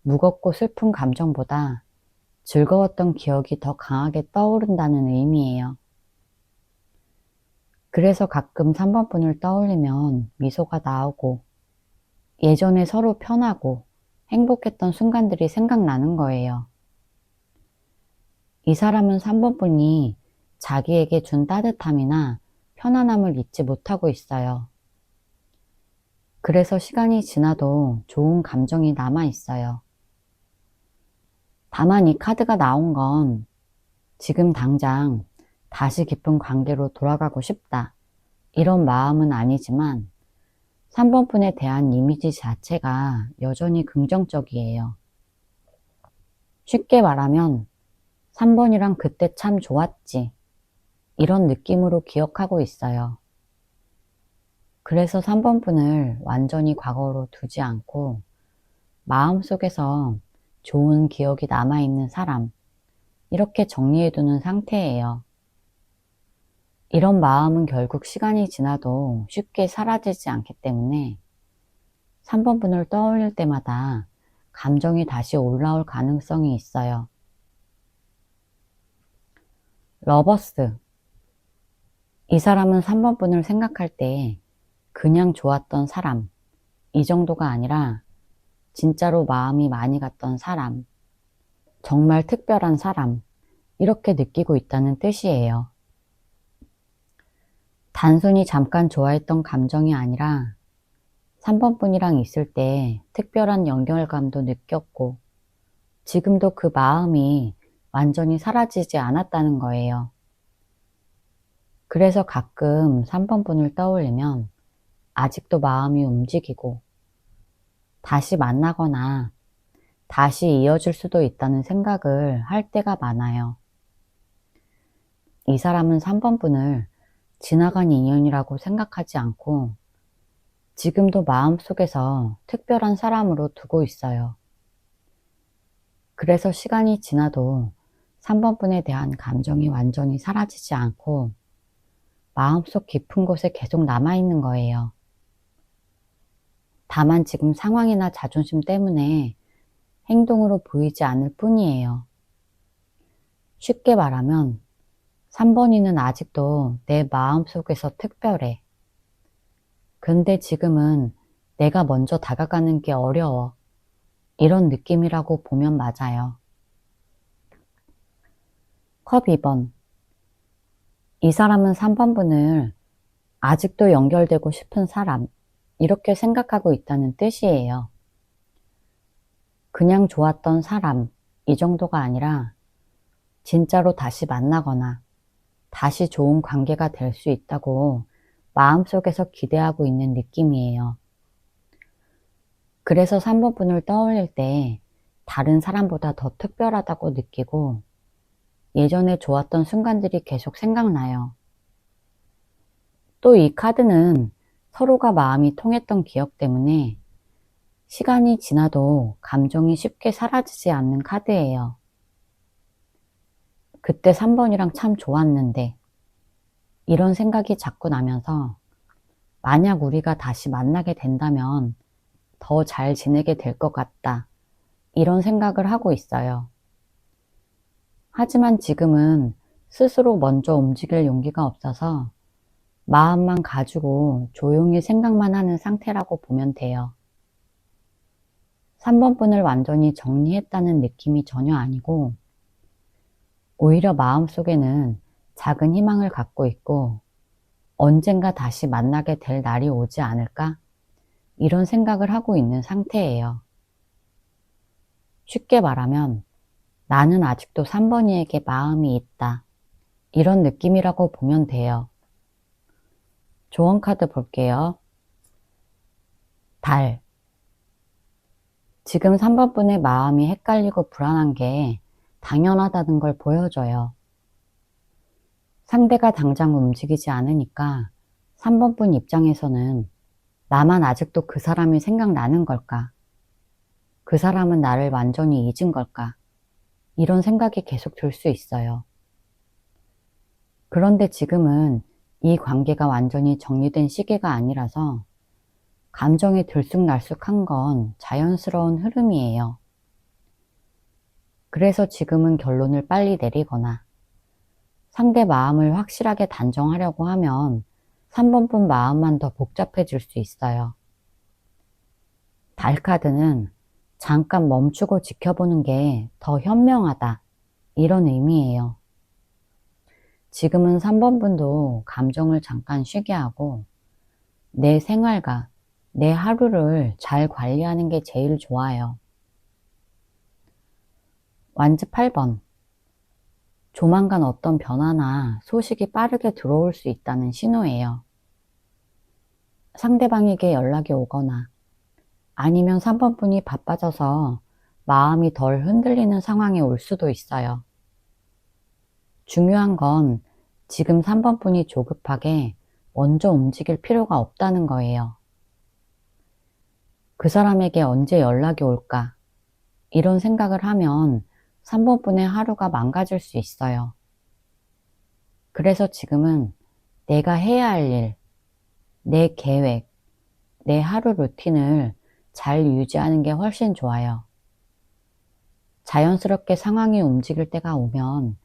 [SPEAKER 1] 무겁고 슬픈 감정보다 즐거웠던 기억이 더 강하게 떠오른다는 의미예요. 그래서 가끔 3번 분을 떠올리면 미소가 나오고 예전에 서로 편하고 행복했던 순간들이 생각나는 거예요. 이 사람은 3번 분이 자기에게 준 따뜻함이나 편안함을 잊지 못하고 있어요. 그래서 시간이 지나도 좋은 감정이 남아 있어요. 다만 이 카드가 나온 건 지금 당장 다시 깊은 관계로 돌아가고 싶다, 이런 마음은 아니지만 3번 분에 대한 이미지 자체가 여전히 긍정적이에요. 쉽게 말하면 3번이랑 그때 참 좋았지, 이런 느낌으로 기억하고 있어요. 그래서 3번 분을 완전히 과거로 두지 않고 마음속에서 좋은 기억이 남아있는 사람, 이렇게 정리해두는 상태예요. 이런 마음은 결국 시간이 지나도 쉽게 사라지지 않기 때문에 3번 분을 떠올릴 때마다 감정이 다시 올라올 가능성이 있어요. 러버스. 이 사람은 3번 분을 생각할 때 그냥 좋았던 사람, 이 정도가 아니라 진짜로 마음이 많이 갔던 사람, 정말 특별한 사람, 이렇게 느끼고 있다는 뜻이에요. 단순히 잠깐 좋아했던 감정이 아니라 3번 분이랑 있을 때 특별한 연결감도 느꼈고 지금도 그 마음이 완전히 사라지지 않았다는 거예요. 그래서 가끔 3번 분을 떠올리면 아직도 마음이 움직이고 다시 만나거나 다시 이어질 수도 있다는 생각을 할 때가 많아요. 이 사람은 3번 분을 지나간 인연이라고 생각하지 않고 지금도 마음속에서 특별한 사람으로 두고 있어요. 그래서 시간이 지나도 3번 분에 대한 감정이 완전히 사라지지 않고 마음속 깊은 곳에 계속 남아있는 거예요. 다만 지금 상황이나 자존심 때문에 행동으로 보이지 않을 뿐이에요. 쉽게 말하면 3번이는 아직도 내 마음속에서 특별해. 근데 지금은 내가 먼저 다가가는 게 어려워. 이런 느낌이라고 보면 맞아요. 컵 2번. 이 사람은 3번 분을 아직도 연결되고 싶은 사람, 이렇게 생각하고 있다는 뜻이에요. 그냥 좋았던 사람, 이 정도가 아니라 진짜로 다시 만나거나 다시 좋은 관계가 될 수 있다고 마음속에서 기대하고 있는 느낌이에요. 그래서 3번 분을 떠올릴 때 다른 사람보다 더 특별하다고 느끼고 예전에 좋았던 순간들이 계속 생각나요. 또 이 카드는 서로가 마음이 통했던 기억 때문에 시간이 지나도 감정이 쉽게 사라지지 않는 카드예요. 그때 3번이랑 참 좋았는데 이런 생각이 자꾸 나면서 만약 우리가 다시 만나게 된다면 더 잘 지내게 될 것 같다, 이런 생각을 하고 있어요. 하지만 지금은 스스로 먼저 움직일 용기가 없어서 마음만 가지고 조용히 생각만 하는 상태라고 보면 돼요. 3번 분을 완전히 정리했다는 느낌이 전혀 아니고 오히려 마음속에는 작은 희망을 갖고 있고 언젠가 다시 만나게 될 날이 오지 않을까? 이런 생각을 하고 있는 상태예요. 쉽게 말하면 나는 아직도 3번이에게 마음이 있다, 이런 느낌이라고 보면 돼요. 조언 카드 볼게요. 달. 지금 3번 분의 마음이 헷갈리고 불안한 게 당연하다는 걸 보여줘요. 상대가 당장 움직이지 않으니까 3번 분 입장에서는 나만 아직도 그 사람이 생각나는 걸까? 그 사람은 나를 완전히 잊은 걸까? 이런 생각이 계속 들 수 있어요. 그런데 지금은 이 관계가 완전히 정리된 시기가 아니라서 감정이 들쑥날쑥한 건 자연스러운 흐름이에요. 그래서 지금은 결론을 빨리 내리거나 상대 마음을 확실하게 단정하려고 하면 3번분 마음만 더 복잡해질 수 있어요. 달카드는 잠깐 멈추고 지켜보는 게 더 현명하다, 이런 의미예요. 지금은 3번분도 감정을 잠깐 쉬게 하고 내 생활과 내 하루를 잘 관리하는 게 제일 좋아요. 완즈 8번. 조만간 어떤 변화나 소식이 빠르게 들어올 수 있다는 신호예요. 상대방에게 연락이 오거나 아니면 3번분이 바빠져서 마음이 덜 흔들리는 상황이 올 수도 있어요. 중요한 건 지금 3번분이 조급하게 먼저 움직일 필요가 없다는 거예요. 그 사람에게 언제 연락이 올까? 이런 생각을 하면 3번분의 하루가 망가질 수 있어요. 그래서 지금은 내가 해야 할 일, 내 계획, 내 하루 루틴을 잘 유지하는 게 훨씬 좋아요. 자연스럽게 상황이 움직일 때가 오면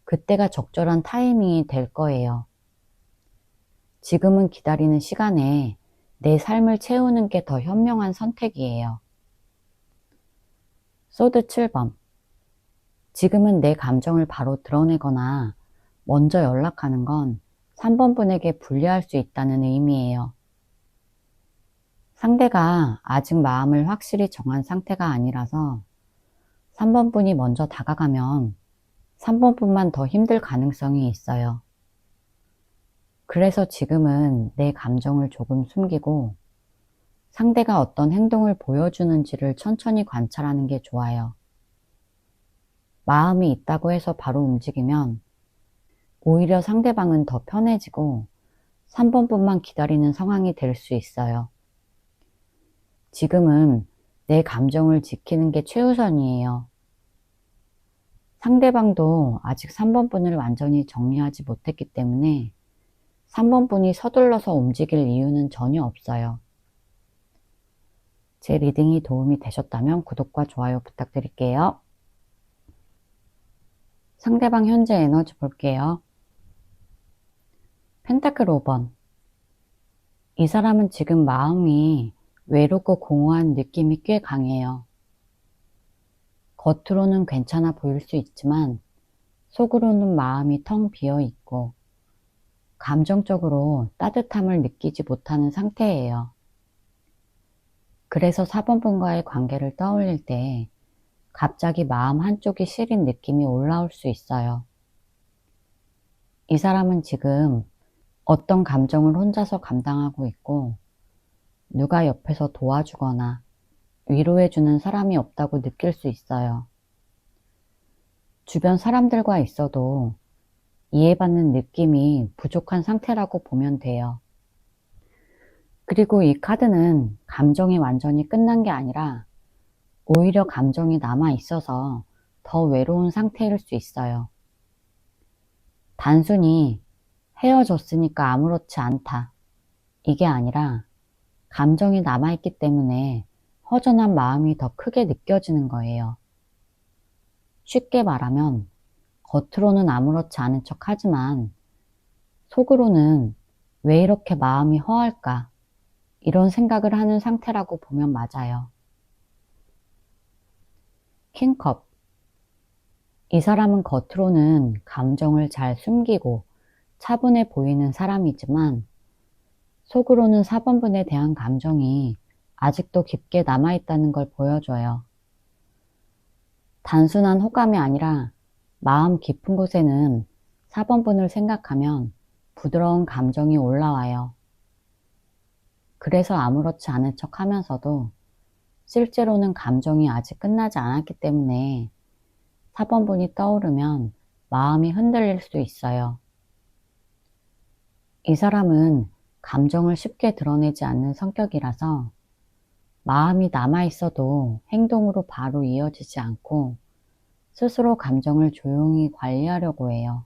[SPEAKER 1] 그때가 적절한 타이밍이 될 거예요. 지금은 기다리는 시간에 내 삶을 채우는 게 더 현명한 선택이에요. 소드 7번. 지금은 내 감정을 바로 드러내거나 먼저 연락하는 건 3번분에게 불리할 수 있다는 의미예요. 상대가 아직 마음을 확실히 정한 상태가 아니라서 3번분이 먼저 다가가면 3번분만 더 힘들 가능성이 있어요. 그래서 지금은 내 감정을 조금 숨기고 상대가 어떤 행동을 보여주는지를 천천히 관찰하는 게 좋아요. 마음이 있다고 해서 바로 움직이면 오히려 상대방은 더 편해지고 3번분만 기다리는 상황이 될 수 있어요. 지금은 내 감정을 지키는 게 최우선이에요. 상대방도 아직 3번분을 완전히 정리하지 못했기 때문에 3번분이 서둘러서 움직일 이유는 전혀 없어요. 제 리딩이 도움이 되셨다면 구독과 좋아요 부탁드릴게요. 상대방 현재 에너지 볼게요. 펜타클 5번. 이 사람은 지금 마음이 외롭고 공허한 느낌이 꽤 강해요. 겉으로는 괜찮아 보일 수 있지만 속으로는 마음이 텅 비어 있고 감정적으로 따뜻함을 느끼지 못하는 상태예요. 그래서 4번분과의 관계를 떠올릴 때 갑자기 마음 한쪽이 시린 느낌이 올라올 수 있어요. 이 사람은 지금 어떤 감정을 혼자서 감당하고 있고 누가 옆에서 도와주거나 위로해주는 사람이 없다고 느낄 수 있어요. 주변 사람들과 있어도 이해받는 느낌이 부족한 상태라고 보면 돼요. 그리고 이 카드는 감정이 완전히 끝난 게 아니라 오히려 감정이 남아 있어서 더 외로운 상태일 수 있어요. 단순히 헤어졌으니까 아무렇지 않다, 이게 아니라 감정이 남아있기 때문에 허전한 마음이 더 크게 느껴지는 거예요. 쉽게 말하면 겉으로는 아무렇지 않은 척 하지만 속으로는 왜 이렇게 마음이 허할까, 이런 생각을 하는 상태라고 보면 맞아요. 킹컵. 이 사람은 겉으로는 감정을 잘 숨기고 차분해 보이는 사람이지만 속으로는 4번분에 대한 감정이 아직도 깊게 남아있다는 걸 보여줘요. 단순한 호감이 아니라 마음 깊은 곳에는 4번분을 생각하면 부드러운 감정이 올라와요. 그래서 아무렇지 않은 척 하면서도 실제로는 감정이 아직 끝나지 않았기 때문에 4번분이 떠오르면 마음이 흔들릴 수 있어요. 이 사람은 감정을 쉽게 드러내지 않는 성격이라서 마음이 남아있어도 행동으로 바로 이어지지 않고 스스로 감정을 조용히 관리하려고 해요.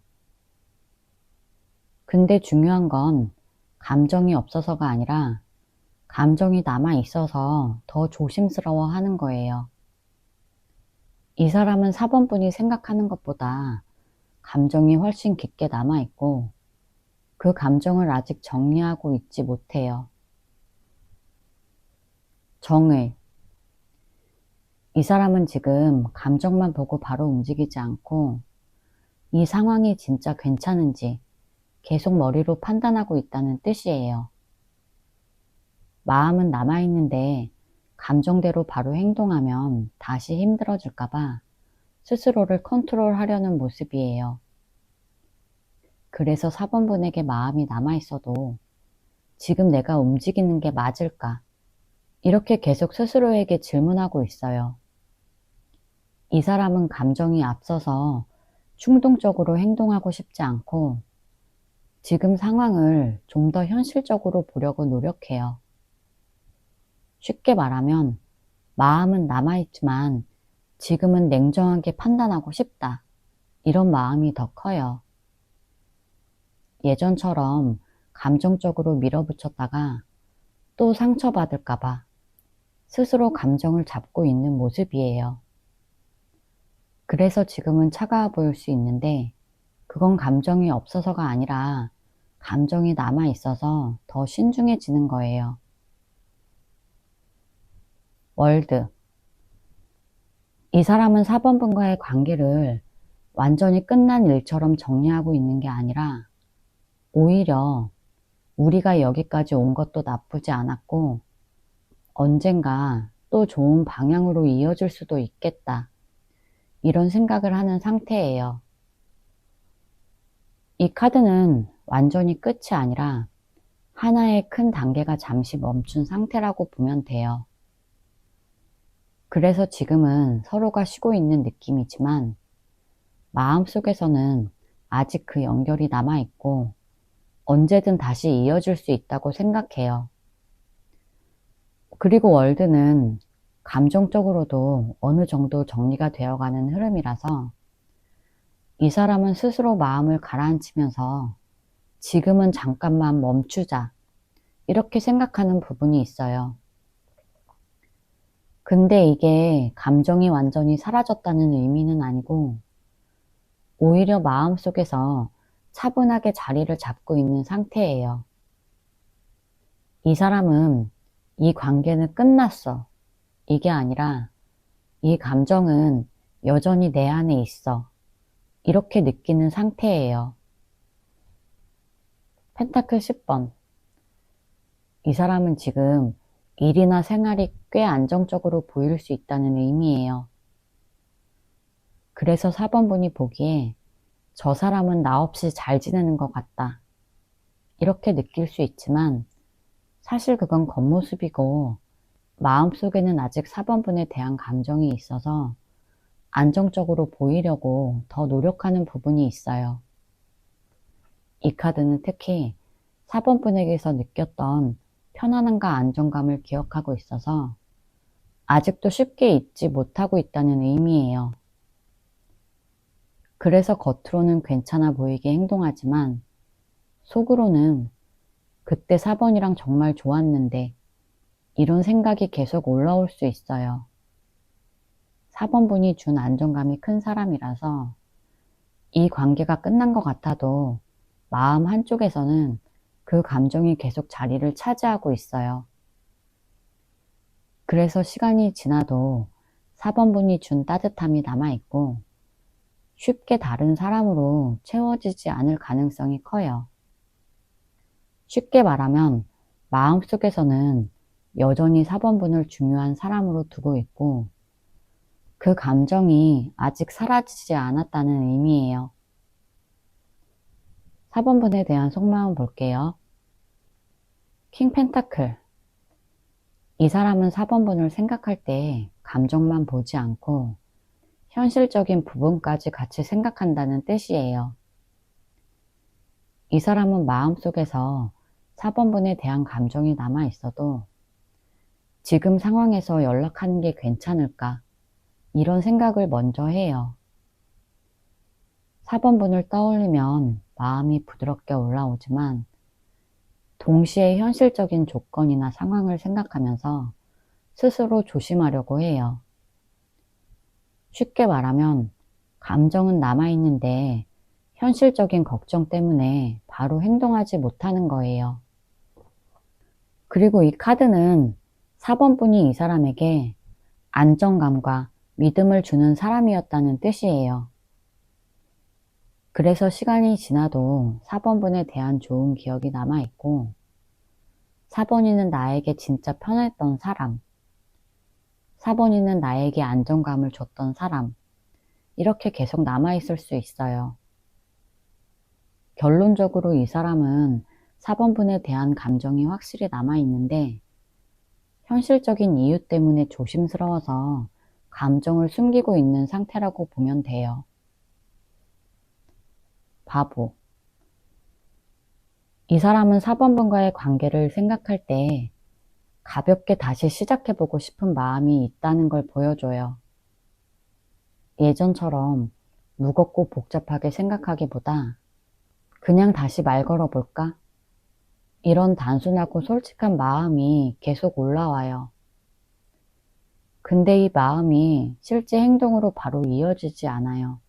[SPEAKER 1] 근데 중요한 건 감정이 없어서가 아니라 감정이 남아 있어서 더 조심스러워 하는 거예요. 이 사람은 4번분이 생각하는 것보다 감정이 훨씬 깊게 남아 있고 그 감정을 아직 정리하고 있지 못해요. 정의. 이 사람은 지금 감정만 보고 바로 움직이지 않고 이 상황이 진짜 괜찮은지 계속 머리로 판단하고 있다는 뜻이에요. 마음은 남아있는데 감정대로 바로 행동하면 다시 힘들어질까봐 스스로를 컨트롤하려는 모습이에요. 그래서 4번분에게 마음이 남아있어도 지금 내가 움직이는 게 맞을까? 이렇게 계속 스스로에게 질문하고 있어요. 이 사람은 감정이 앞서서 충동적으로 행동하고 싶지 않고 지금 상황을 좀 더 현실적으로 보려고 노력해요. 쉽게 말하면 마음은 남아있지만 지금은 냉정하게 판단하고 싶다. 이런 마음이 더 커요. 예전처럼 감정적으로 밀어붙였다가 또 상처받을까봐 스스로 감정을 잡고 있는 모습이에요. 그래서 지금은 차가워 보일 수 있는데 그건 감정이 없어서가 아니라 감정이 남아 있어서 더 신중해지는 거예요. 월드. 이 사람은 4번분과의 관계를 완전히 끝난 일처럼 정리하고 있는 게 아니라 오히려 우리가 여기까지 온 것도 나쁘지 않았고 언젠가 또 좋은 방향으로 이어질 수도 있겠다. 이런 생각을 하는 상태예요. 이 카드는 완전히 끝이 아니라 하나의 큰 단계가 잠시 멈춘 상태라고 보면 돼요. 그래서 지금은 서로가 쉬고 있는 느낌이지만 마음속에서는 아직 그 연결이 남아있고 언제든 다시 이어질 수 있다고 생각해요. 그리고 월드는 감정적으로도 어느 정도 정리가 되어가는 흐름이라서 이 사람은 스스로 마음을 가라앉히면서 지금은 잠깐만 멈추자 이렇게 생각하는 부분이 있어요. 근데 이게 감정이 완전히 사라졌다는 의미는 아니고 오히려 마음속에서 차분하게 자리를 잡고 있는 상태예요. 이 사람은 이 관계는 끝났어. 이게 아니라 이 감정은 여전히 내 안에 있어. 이렇게 느끼는 상태예요. 펜타클 10번. 이 사람은 지금 일이나 생활이 꽤 안정적으로 보일 수 있다는 의미예요. 그래서 4번분이 보기에 저 사람은 나 없이 잘 지내는 것 같다. 이렇게 느낄 수 있지만 사실 그건 겉모습이고 마음속에는 아직 4번분에 대한 감정이 있어서 안정적으로 보이려고 더 노력하는 부분이 있어요. 이 카드는 특히 4번분에게서 느꼈던 편안함과 안정감을 기억하고 있어서 아직도 쉽게 잊지 못하고 있다는 의미예요. 그래서 겉으로는 괜찮아 보이게 행동하지만 속으로는 그때 4번이랑 정말 좋았는데 이런 생각이 계속 올라올 수 있어요. 4번분이 준 안정감이 큰 사람이라서 이 관계가 끝난 것 같아도 마음 한쪽에서는 그 감정이 계속 자리를 차지하고 있어요. 그래서 시간이 지나도 4번분이 준 따뜻함이 남아있고 쉽게 다른 사람으로 채워지지 않을 가능성이 커요. 쉽게 말하면 마음속에서는 여전히 4번분을 중요한 사람으로 두고 있고 그 감정이 아직 사라지지 않았다는 의미예요. 4번분에 대한 속마음 볼게요. 킹 펜타클. 이 사람은 4번분을 생각할 때 감정만 보지 않고 현실적인 부분까지 같이 생각한다는 뜻이에요. 이 사람은 마음속에서 4번분에 대한 감정이 남아 있어도 지금 상황에서 연락하는 게 괜찮을까? 이런 생각을 먼저 해요. 4번분을 떠올리면 마음이 부드럽게 올라오지만 동시에 현실적인 조건이나 상황을 생각하면서 스스로 조심하려고 해요. 쉽게 말하면 감정은 남아있는데 현실적인 걱정 때문에 바로 행동하지 못하는 거예요. 그리고 이 카드는 4번 분이 이 사람에게 안정감과 믿음을 주는 사람이었다는 뜻이에요. 그래서 시간이 지나도 4번 분에 대한 좋은 기억이 남아있고 4번이는 나에게 진짜 편했던 사람, 4번이는 나에게 안정감을 줬던 사람, 이렇게 계속 남아있을 수 있어요. 결론적으로 이 사람은 4번 분에 대한 감정이 확실히 남아있는데 현실적인 이유 때문에 조심스러워서 감정을 숨기고 있는 상태라고 보면 돼요. 바보. 이 사람은 4번 분과의 관계를 생각할 때 가볍게 다시 시작해보고 싶은 마음이 있다는 걸 보여줘요. 예전처럼 무겁고 복잡하게 생각하기보다 그냥 다시 말 걸어볼까? 이런 단순하고 솔직한 마음이 계속 올라와요. 근데 이 마음이 실제 행동으로 바로 이어지지 않아요.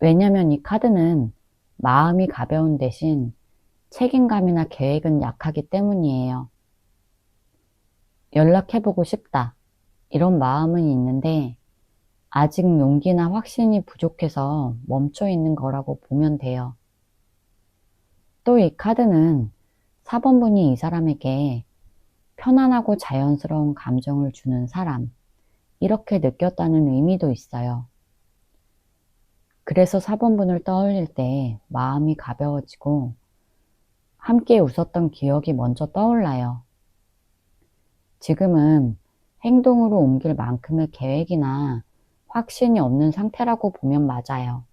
[SPEAKER 1] 왜냐면 이 카드는 마음이 가벼운 대신 책임감이나 계획은 약하기 때문이에요. 연락해보고 싶다. 이런 마음은 있는데 아직 용기나 확신이 부족해서 멈춰 있는 거라고 보면 돼요. 또 이 카드는 4번 분이 이 사람에게 편안하고 자연스러운 감정을 주는 사람, 이렇게 느꼈다는 의미도 있어요. 그래서 4번 분을 떠올릴 때 마음이 가벼워지고 함께 웃었던 기억이 먼저 떠올라요. 지금은 행동으로 옮길 만큼의 계획이나 확신이 없는 상태라고 보면 맞아요.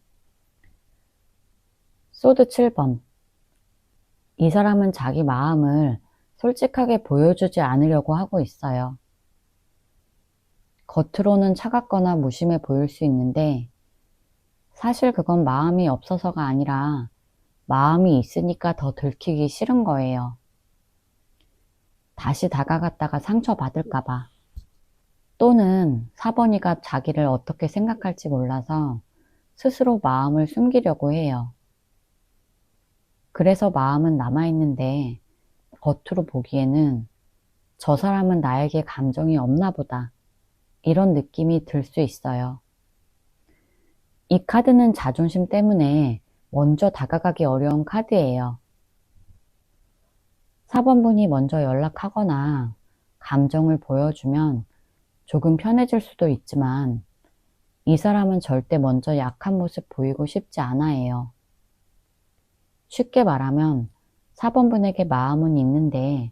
[SPEAKER 1] 소드 7번. 이 사람은 자기 마음을 솔직하게 보여주지 않으려고 하고 있어요. 겉으로는 차갑거나 무심해 보일 수 있는데 사실 그건 마음이 없어서가 아니라 마음이 있으니까 더 들키기 싫은 거예요. 다시 다가갔다가 상처받을까봐. 또는 4번이가 자기를 어떻게 생각할지 몰라서 스스로 마음을 숨기려고 해요. 그래서 마음은 남아있는데 겉으로 보기에는 저 사람은 나에게 감정이 없나 보다. 이런 느낌이 들 수 있어요. 이 카드는 자존심 때문에 먼저 다가가기 어려운 카드예요. 4번 분이 먼저 연락하거나 감정을 보여주면 조금 편해질 수도 있지만 이 사람은 절대 먼저 약한 모습 보이고 싶지 않아 해요. 쉽게 말하면 4번 분에게 마음은 있는데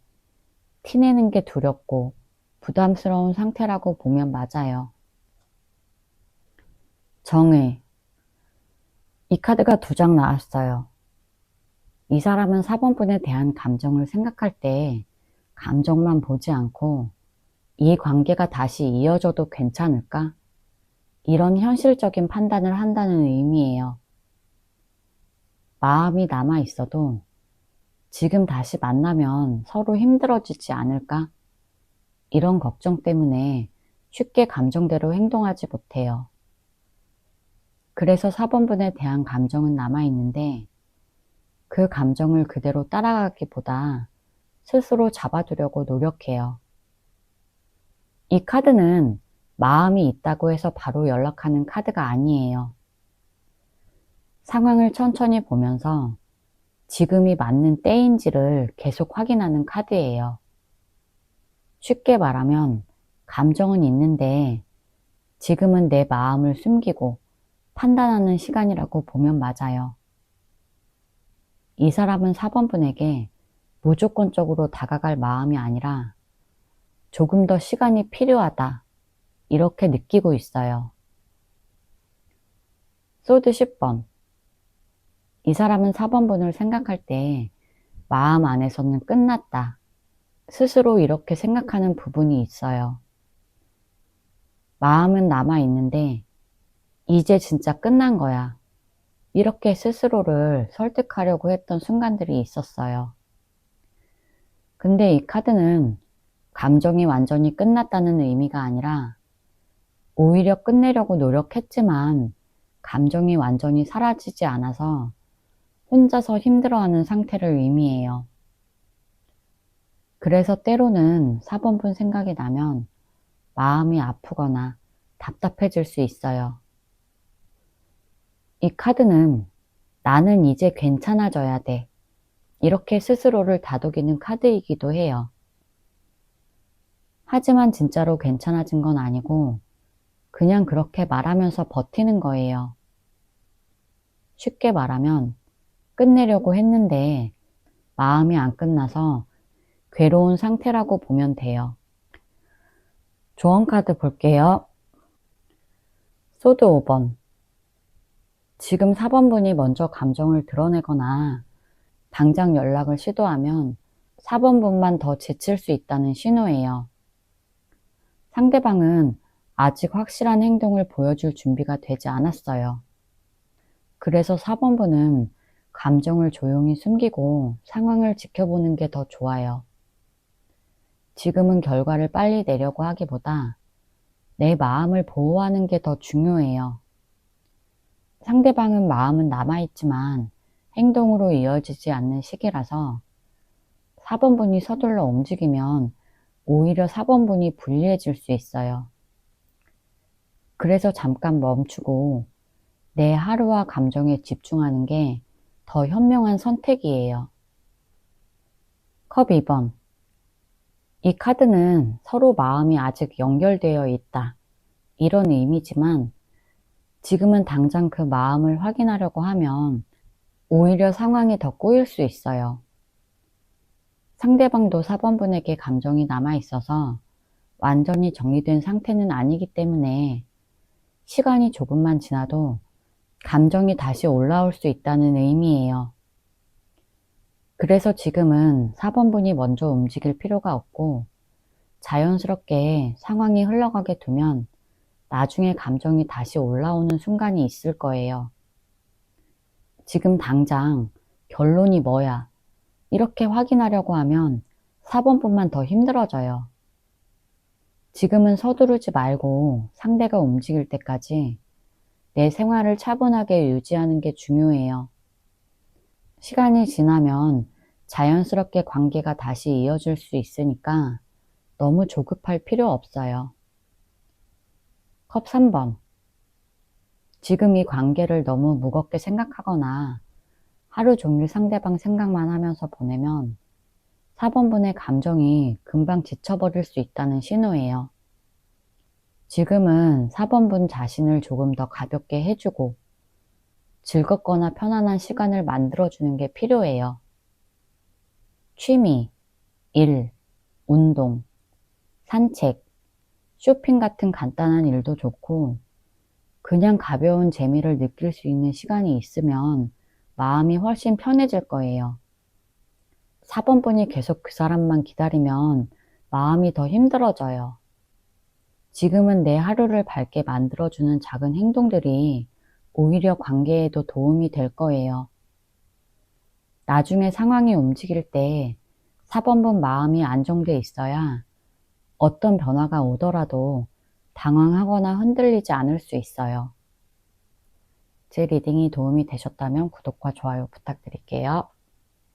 [SPEAKER 1] 티내는 게 두렵고 부담스러운 상태라고 보면 맞아요. 정의. 이 카드가 2장 나왔어요. 이 사람은 4번 분에 대한 감정을 생각할 때 감정만 보지 않고 이 관계가 다시 이어져도 괜찮을까? 이런 현실적인 판단을 한다는 의미예요. 마음이 남아 있어도 지금 다시 만나면 서로 힘들어지지 않을까? 이런 걱정 때문에 쉽게 감정대로 행동하지 못해요. 그래서 4번 분에 대한 감정은 남아있는데 그 감정을 그대로 따라가기보다 스스로 잡아두려고 노력해요. 이 카드는 마음이 있다고 해서 바로 연락하는 카드가 아니에요. 상황을 천천히 보면서 지금이 맞는 때인지를 계속 확인하는 카드예요. 쉽게 말하면 감정은 있는데 지금은 내 마음을 숨기고 판단하는 시간이라고 보면 맞아요. 이 사람은 4번 분에게 무조건적으로 다가갈 마음이 아니라 조금 더 시간이 필요하다, 이렇게 느끼고 있어요. 소드 10번. 이 사람은 4번 분을 생각할 때 마음 안에서는 끝났다, 스스로 이렇게 생각하는 부분이 있어요. 마음은 남아있는데 이제 진짜 끝난 거야, 이렇게 스스로를 설득하려고 했던 순간들이 있었어요. 근데 이 카드는 감정이 완전히 끝났다는 의미가 아니라 오히려 끝내려고 노력했지만 감정이 완전히 사라지지 않아서 혼자서 힘들어하는 상태를 의미해요. 그래서 때로는 4번분 생각이 나면 마음이 아프거나 답답해질 수 있어요. 이 카드는 나는 이제 괜찮아져야 돼. 이렇게 스스로를 다독이는 카드이기도 해요. 하지만 진짜로 괜찮아진 건 아니고 그냥 그렇게 말하면서 버티는 거예요. 쉽게 말하면 끝내려고 했는데 마음이 안 끝나서 괴로운 상태라고 보면 돼요. 조언 카드 볼게요. 소드 5번. 지금 4번분이 먼저 감정을 드러내거나 당장 연락을 시도하면 4번분만 더 지칠 수 있다는 신호예요. 상대방은 아직 확실한 행동을 보여줄 준비가 되지 않았어요. 그래서 4번분은 감정을 조용히 숨기고 상황을 지켜보는 게 더 좋아요. 지금은 결과를 빨리 내려고 하기보다 내 마음을 보호하는 게 더 중요해요. 상대방은 마음은 남아있지만 행동으로 이어지지 않는 시기라서 4번분이 서둘러 움직이면 오히려 4번분이 불리해질 수 있어요. 그래서 잠깐 멈추고 내 하루와 감정에 집중하는 게 더 현명한 선택이에요. 컵 2번. 이 카드는 서로 마음이 아직 연결되어 있다. 이런 의미지만 지금은 당장 그 마음을 확인하려고 하면 오히려 상황이 더 꼬일 수 있어요. 상대방도 4번분에게 감정이 남아있어서 완전히 정리된 상태는 아니기 때문에 시간이 조금만 지나도 감정이 다시 올라올 수 있다는 의미예요. 그래서 지금은 4번분이 먼저 움직일 필요가 없고 자연스럽게 상황이 흘러가게 두면 나중에 감정이 다시 올라오는 순간이 있을 거예요. 지금 당장 결론이 뭐야? 이렇게 확인하려고 하면 4번분만 더 힘들어져요. 지금은 서두르지 말고 상대가 움직일 때까지 내 생활을 차분하게 유지하는 게 중요해요. 시간이 지나면 자연스럽게 관계가 다시 이어질 수 있으니까 너무 조급할 필요 없어요. 컵 3번. 지금 이 관계를 너무 무겁게 생각하거나 하루 종일 상대방 생각만 하면서 보내면 4번분의 감정이 금방 지쳐버릴 수 있다는 신호예요. 지금은 4번분 자신을 조금 더 가볍게 해주고 즐겁거나 편안한 시간을 만들어주는 게 필요해요. 취미, 일, 운동, 산책, 쇼핑 같은 간단한 일도 좋고 그냥 가벼운 재미를 느낄 수 있는 시간이 있으면 마음이 훨씬 편해질 거예요. 4번분이 계속 그 사람만 기다리면 마음이 더 힘들어져요. 지금은 내 하루를 밝게 만들어주는 작은 행동들이 오히려 관계에도 도움이 될 거예요. 나중에 상황이 움직일 때 4번분 마음이 안정돼 있어야 어떤 변화가 오더라도 당황하거나 흔들리지 않을 수 있어요. 제 리딩이 도움이 되셨다면 구독과 좋아요 부탁드릴게요.